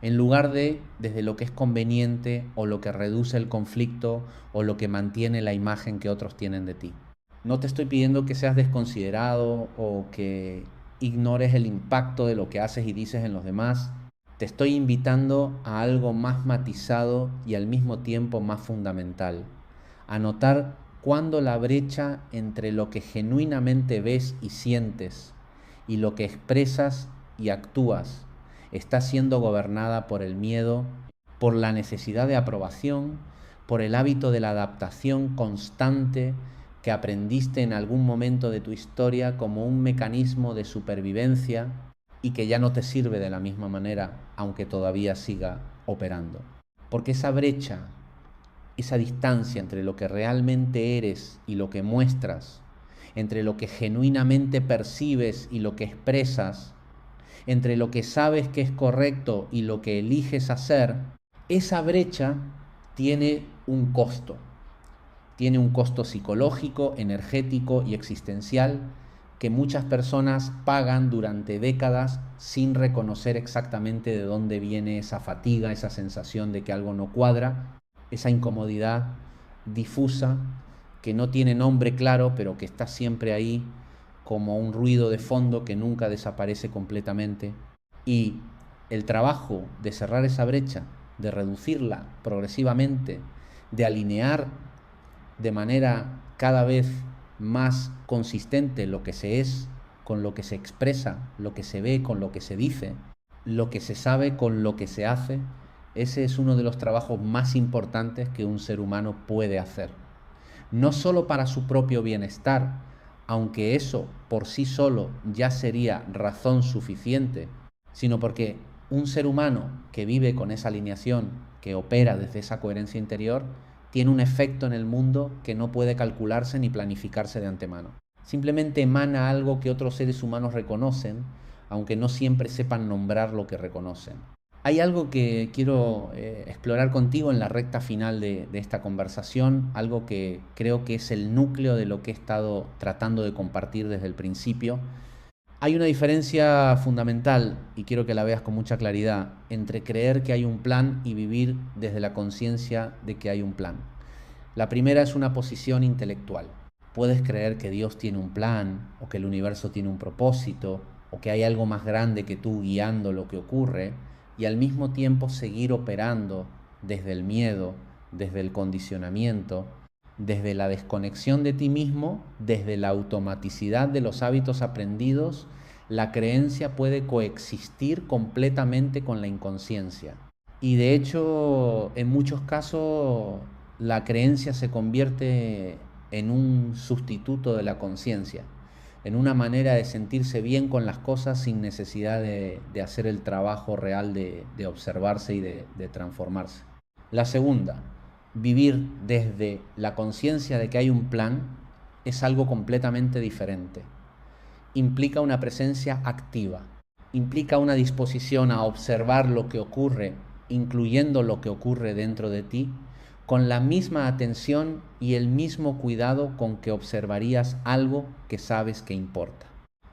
A: en lugar de desde lo que es conveniente o lo que reduce el conflicto o lo que mantiene la imagen que otros tienen de ti? No te estoy pidiendo que seas desconsiderado o que ignores el impacto de lo que haces y dices en los demás. Te estoy invitando a algo más matizado y al mismo tiempo más fundamental. A notar cuándo la brecha entre lo que genuinamente ves y sientes y lo que expresas y actúas está siendo gobernada por el miedo, por la necesidad de aprobación, por el hábito de la adaptación constante que aprendiste en algún momento de tu historia como un mecanismo de supervivencia y que ya no te sirve de la misma manera, aunque todavía siga operando. Porque esa brecha, esa distancia entre lo que realmente eres y lo que muestras, entre lo que genuinamente percibes y lo que expresas, entre lo que sabes que es correcto y lo que eliges hacer, esa brecha tiene un costo. Tiene un costo psicológico, energético y existencial que muchas personas pagan durante décadas sin reconocer exactamente de dónde viene esa fatiga, esa sensación de que algo no cuadra, esa incomodidad difusa que no tiene nombre claro, pero que está siempre ahí como un ruido de fondo que nunca desaparece completamente. Y el trabajo de cerrar esa brecha, de reducirla progresivamente, de alinear de manera cada vez más consistente lo que se es con lo que se expresa, lo que se ve con lo que se dice, lo que se sabe con lo que se hace, ese es uno de los trabajos más importantes que un ser humano puede hacer. No solo para su propio bienestar, aunque eso por sí solo ya sería razón suficiente, sino porque un ser humano que vive con esa alineación, que opera desde esa coherencia interior, tiene un efecto en el mundo que no puede calcularse ni planificarse de antemano. Simplemente emana algo que otros seres humanos reconocen, aunque no siempre sepan nombrar lo que reconocen. Hay algo que quiero explorar contigo en la recta final de esta conversación, algo que creo que es el núcleo de lo que he estado tratando de compartir desde el principio. Hay una diferencia fundamental, y quiero que la veas con mucha claridad, entre creer que hay un plan y vivir desde la conciencia de que hay un plan. La primera es una posición intelectual. Puedes creer que Dios tiene un plan, o que el universo tiene un propósito, o que hay algo más grande que tú guiando lo que ocurre, y al mismo tiempo seguir operando desde el miedo, desde el condicionamiento, desde la desconexión de ti mismo, desde la automaticidad de los hábitos aprendidos. La creencia puede coexistir completamente con la inconsciencia. Y de hecho, en muchos casos, la creencia se convierte en un sustituto de la conciencia, en una manera de sentirse bien con las cosas sin necesidad de hacer el trabajo real de observarse y de transformarse. La segunda, vivir desde la conciencia de que hay un plan, es algo completamente diferente. Implica una presencia activa, implica una disposición a observar lo que ocurre, incluyendo lo que ocurre dentro de ti, con la misma atención y el mismo cuidado con que observarías algo que sabes que importa.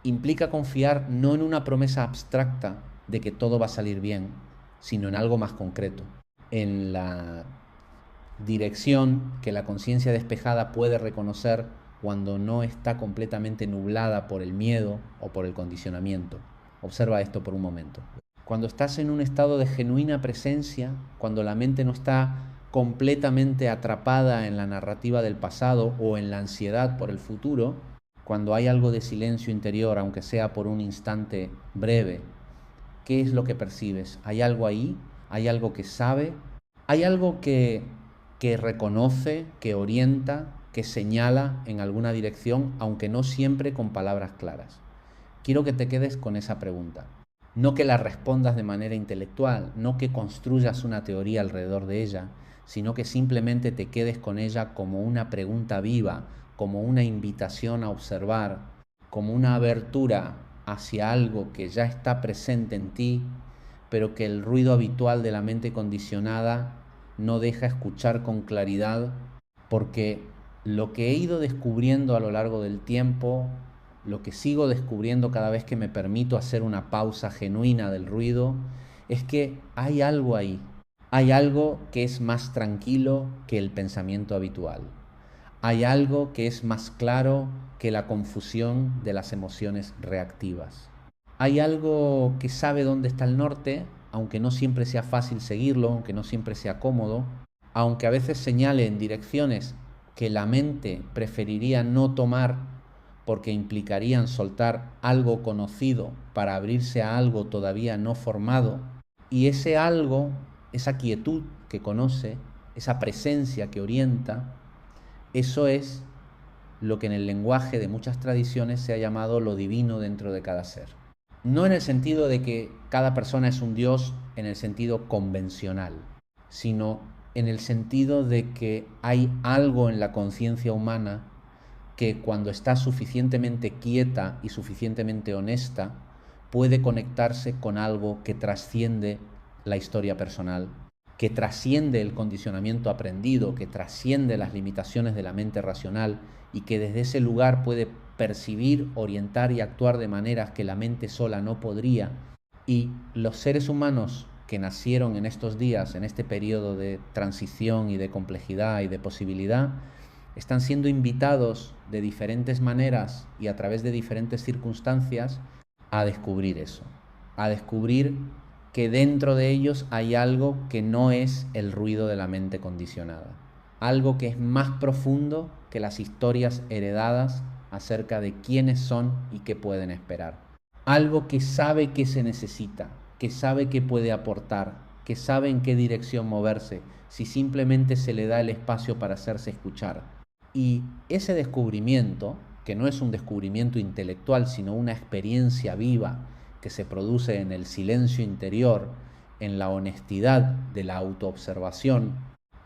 A: Implica confiar no en una promesa abstracta de que todo va a salir bien, sino en algo más concreto, en la dirección que la conciencia despejada puede reconocer cuando no está completamente nublada por el miedo o por el condicionamiento. Observa esto por un momento. Cuando estás en un estado de genuina presencia, cuando la mente no está completamente atrapada en la narrativa del pasado o en la ansiedad por el futuro, cuando hay algo de silencio interior, aunque sea por un instante breve, ¿qué es lo que percibes? ¿Hay algo ahí? ¿Hay algo que sabe? ¿Hay algo que reconoce, que orienta, que señala en alguna dirección, aunque no siempre con palabras claras? Quiero que te quedes con esa pregunta. No que la respondas de manera intelectual, no que construyas una teoría alrededor de ella, sino que simplemente te quedes con ella como una pregunta viva, como una invitación a observar, como una abertura hacia algo que ya está presente en ti, pero que el ruido habitual de la mente condicionada no deja escuchar con claridad, porque lo que he ido descubriendo a lo largo del tiempo, lo que sigo descubriendo cada vez que me permito hacer una pausa genuina del ruido, es que hay algo ahí. Hay algo que es más tranquilo que el pensamiento habitual. Hay algo que es más claro que la confusión de las emociones reactivas. Hay algo que sabe dónde está el norte, aunque no siempre sea fácil seguirlo, aunque no siempre sea cómodo, aunque a veces señale en direcciones que la mente preferiría no tomar porque implicarían soltar algo conocido para abrirse a algo todavía no formado, y ese algo, esa quietud que conoce, esa presencia que orienta, eso es lo que en el lenguaje de muchas tradiciones se ha llamado lo divino dentro de cada ser. No en el sentido de que cada persona es un dios en el sentido convencional, sino en el sentido de que hay algo en la conciencia humana que cuando está suficientemente quieta y suficientemente honesta, puede conectarse con algo que trasciende la historia personal, que trasciende el condicionamiento aprendido, que trasciende las limitaciones de la mente racional y que desde ese lugar puede percibir, orientar y actuar de maneras que la mente sola no podría. Y los seres humanos que nacieron en estos días, en este periodo de transición y de complejidad y de posibilidad, están siendo invitados de diferentes maneras y a través de diferentes circunstancias a descubrir eso, a descubrir que dentro de ellos hay algo que no es el ruido de la mente condicionada, algo que es más profundo que las historias heredadas acerca de quiénes son y qué pueden esperar, algo que sabe qué se necesita, que sabe qué puede aportar, que sabe en qué dirección moverse, si simplemente se le da el espacio para hacerse escuchar. Y ese descubrimiento, que no es un descubrimiento intelectual, sino una experiencia viva que se produce en el silencio interior, en la honestidad de la autoobservación,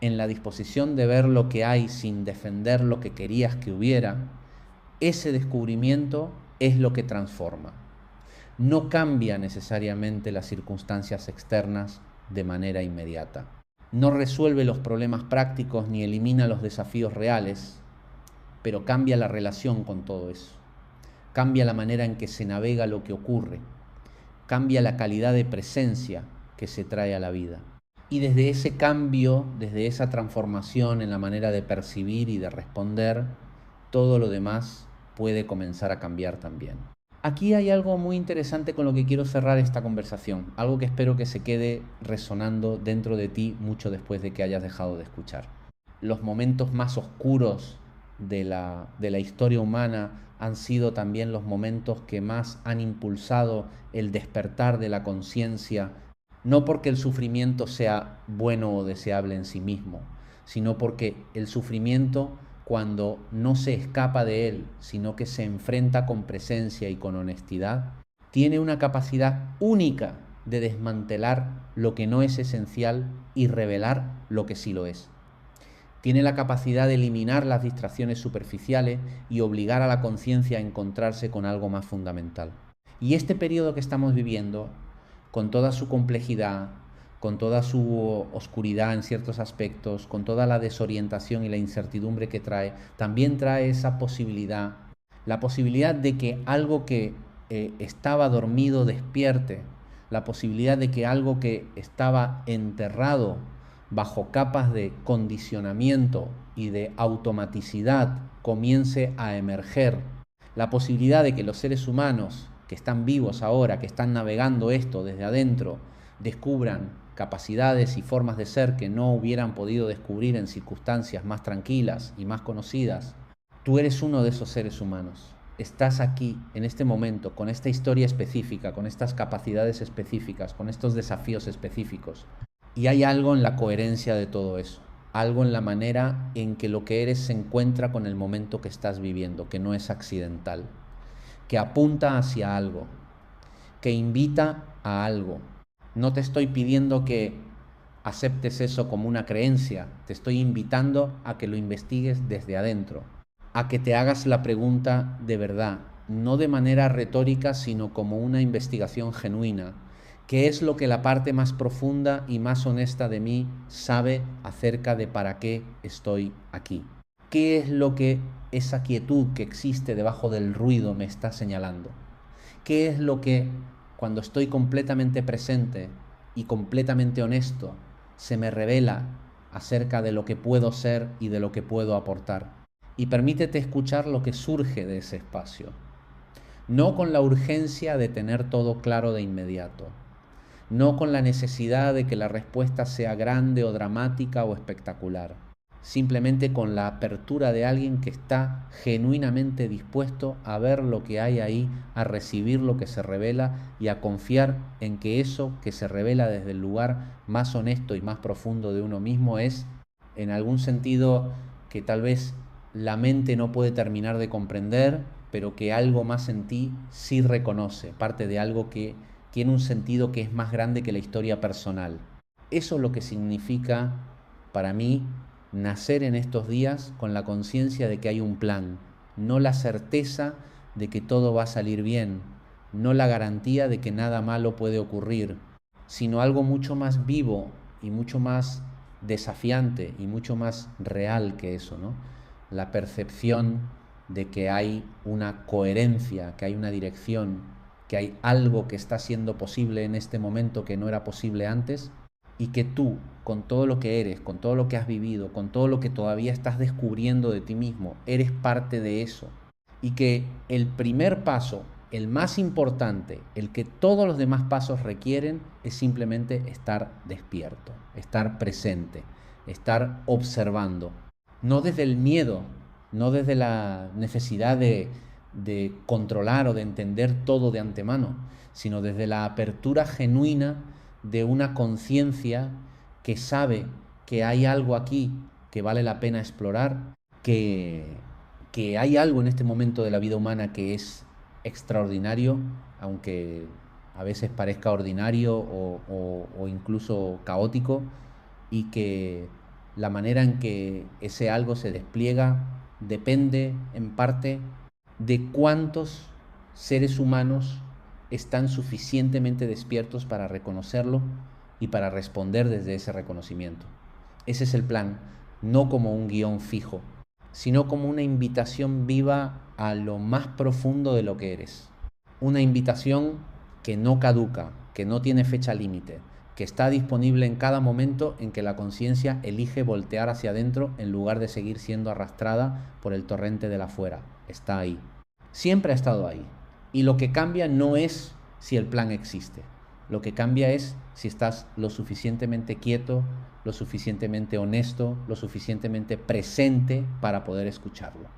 A: en la disposición de ver lo que hay sin defender lo que querías que hubiera, ese descubrimiento es lo que transforma. No cambia necesariamente las circunstancias externas de manera inmediata. No resuelve los problemas prácticos ni elimina los desafíos reales, pero cambia la relación con todo eso. Cambia la manera en que se navega lo que ocurre. Cambia la calidad de presencia que se trae a la vida. Y desde ese cambio, desde esa transformación en la manera de percibir y de responder, todo lo demás puede comenzar a cambiar también. Aquí hay algo muy interesante con lo que quiero cerrar esta conversación, algo que espero que se quede resonando dentro de ti mucho después de que hayas dejado de escuchar. Los momentos más oscuros de la historia humana han sido también los momentos que más han impulsado el despertar de la conciencia, no porque el sufrimiento sea bueno o deseable en sí mismo, sino porque el sufrimiento, cuando no se escapa de él, sino que se enfrenta con presencia y con honestidad, tiene una capacidad única de desmantelar lo que no es esencial y revelar lo que sí lo es. Tiene la capacidad de eliminar las distracciones superficiales y obligar a la conciencia a encontrarse con algo más fundamental. Y este periodo que estamos viviendo, con toda su complejidad, con toda su oscuridad en ciertos aspectos, con toda la desorientación y la incertidumbre que trae, también trae esa posibilidad, la posibilidad de que algo que estaba dormido despierte, la posibilidad de que algo que estaba enterrado bajo capas de condicionamiento y de automaticidad comience a emerger, la posibilidad de que los seres humanos que están vivos ahora, que están navegando esto desde adentro, descubran capacidades y formas de ser que no hubieran podido descubrir en circunstancias más tranquilas y más conocidas. Tú eres uno de esos seres humanos. Estás aquí, en este momento, con esta historia específica, con estas capacidades específicas, con estos desafíos específicos. Y hay algo en la coherencia de todo eso, algo en la manera en que lo que eres se encuentra con el momento que estás viviendo, que no es accidental, que apunta hacia algo, que invita a algo. No te estoy pidiendo que aceptes eso como una creencia, te estoy invitando a que lo investigues desde adentro, a que te hagas la pregunta de verdad, no de manera retórica, sino como una investigación genuina. ¿Qué es lo que la parte más profunda y más honesta de mí sabe acerca de para qué estoy aquí? ¿Qué es lo que esa quietud que existe debajo del ruido me está señalando? ¿Qué es lo que, cuando estoy completamente presente y completamente honesto, se me revela acerca de lo que puedo ser y de lo que puedo aportar? Y permítete escuchar lo que surge de ese espacio, no con la urgencia de tener todo claro de inmediato, no con la necesidad de que la respuesta sea grande o dramática o espectacular, simplemente con la apertura de alguien que está genuinamente dispuesto a ver lo que hay ahí, a recibir lo que se revela y a confiar en que eso que se revela desde el lugar más honesto y más profundo de uno mismo es, en algún sentido, que tal vez la mente no puede terminar de comprender, pero que algo más en ti sí reconoce, parte de algo que tiene un sentido que es más grande que la historia personal. Eso es lo que significa para mí nacer en estos días con la conciencia de que hay un plan, no la certeza de que todo va a salir bien, no la garantía de que nada malo puede ocurrir, sino algo mucho más vivo y mucho más desafiante y mucho más real que eso, ¿no? La percepción de que hay una coherencia, que hay una dirección, que hay algo que está siendo posible en este momento que no era posible antes, y que tú, con todo lo que eres, con todo lo que has vivido, con todo lo que todavía estás descubriendo de ti mismo, eres parte de eso. Y que el primer paso, el más importante, el que todos los demás pasos requieren, es simplemente estar despierto, estar presente, estar observando. No desde el miedo, no desde la necesidad de controlar o de entender todo de antemano, sino desde la apertura genuina de una conciencia que sabe que hay algo aquí que vale la pena explorar, que, que hay algo en este momento de la vida humana que es extraordinario, aunque a veces parezca ordinario o incluso caótico, y que la manera en que ese algo se despliega depende en parte de cuántos seres humanos están suficientemente despiertos para reconocerlo y para responder desde ese reconocimiento. Ese es el plan, no como un guión fijo, sino como una invitación viva a lo más profundo de lo que eres. Una invitación que no caduca, que no tiene fecha límite, que está disponible en cada momento en que la conciencia elige voltear hacia adentro en lugar de seguir siendo arrastrada por el torrente de la afuera. Está ahí. Siempre ha estado ahí. Y lo que cambia no es si el plan existe. Lo que cambia es si estás lo suficientemente quieto, lo suficientemente honesto, lo suficientemente presente para poder escucharlo.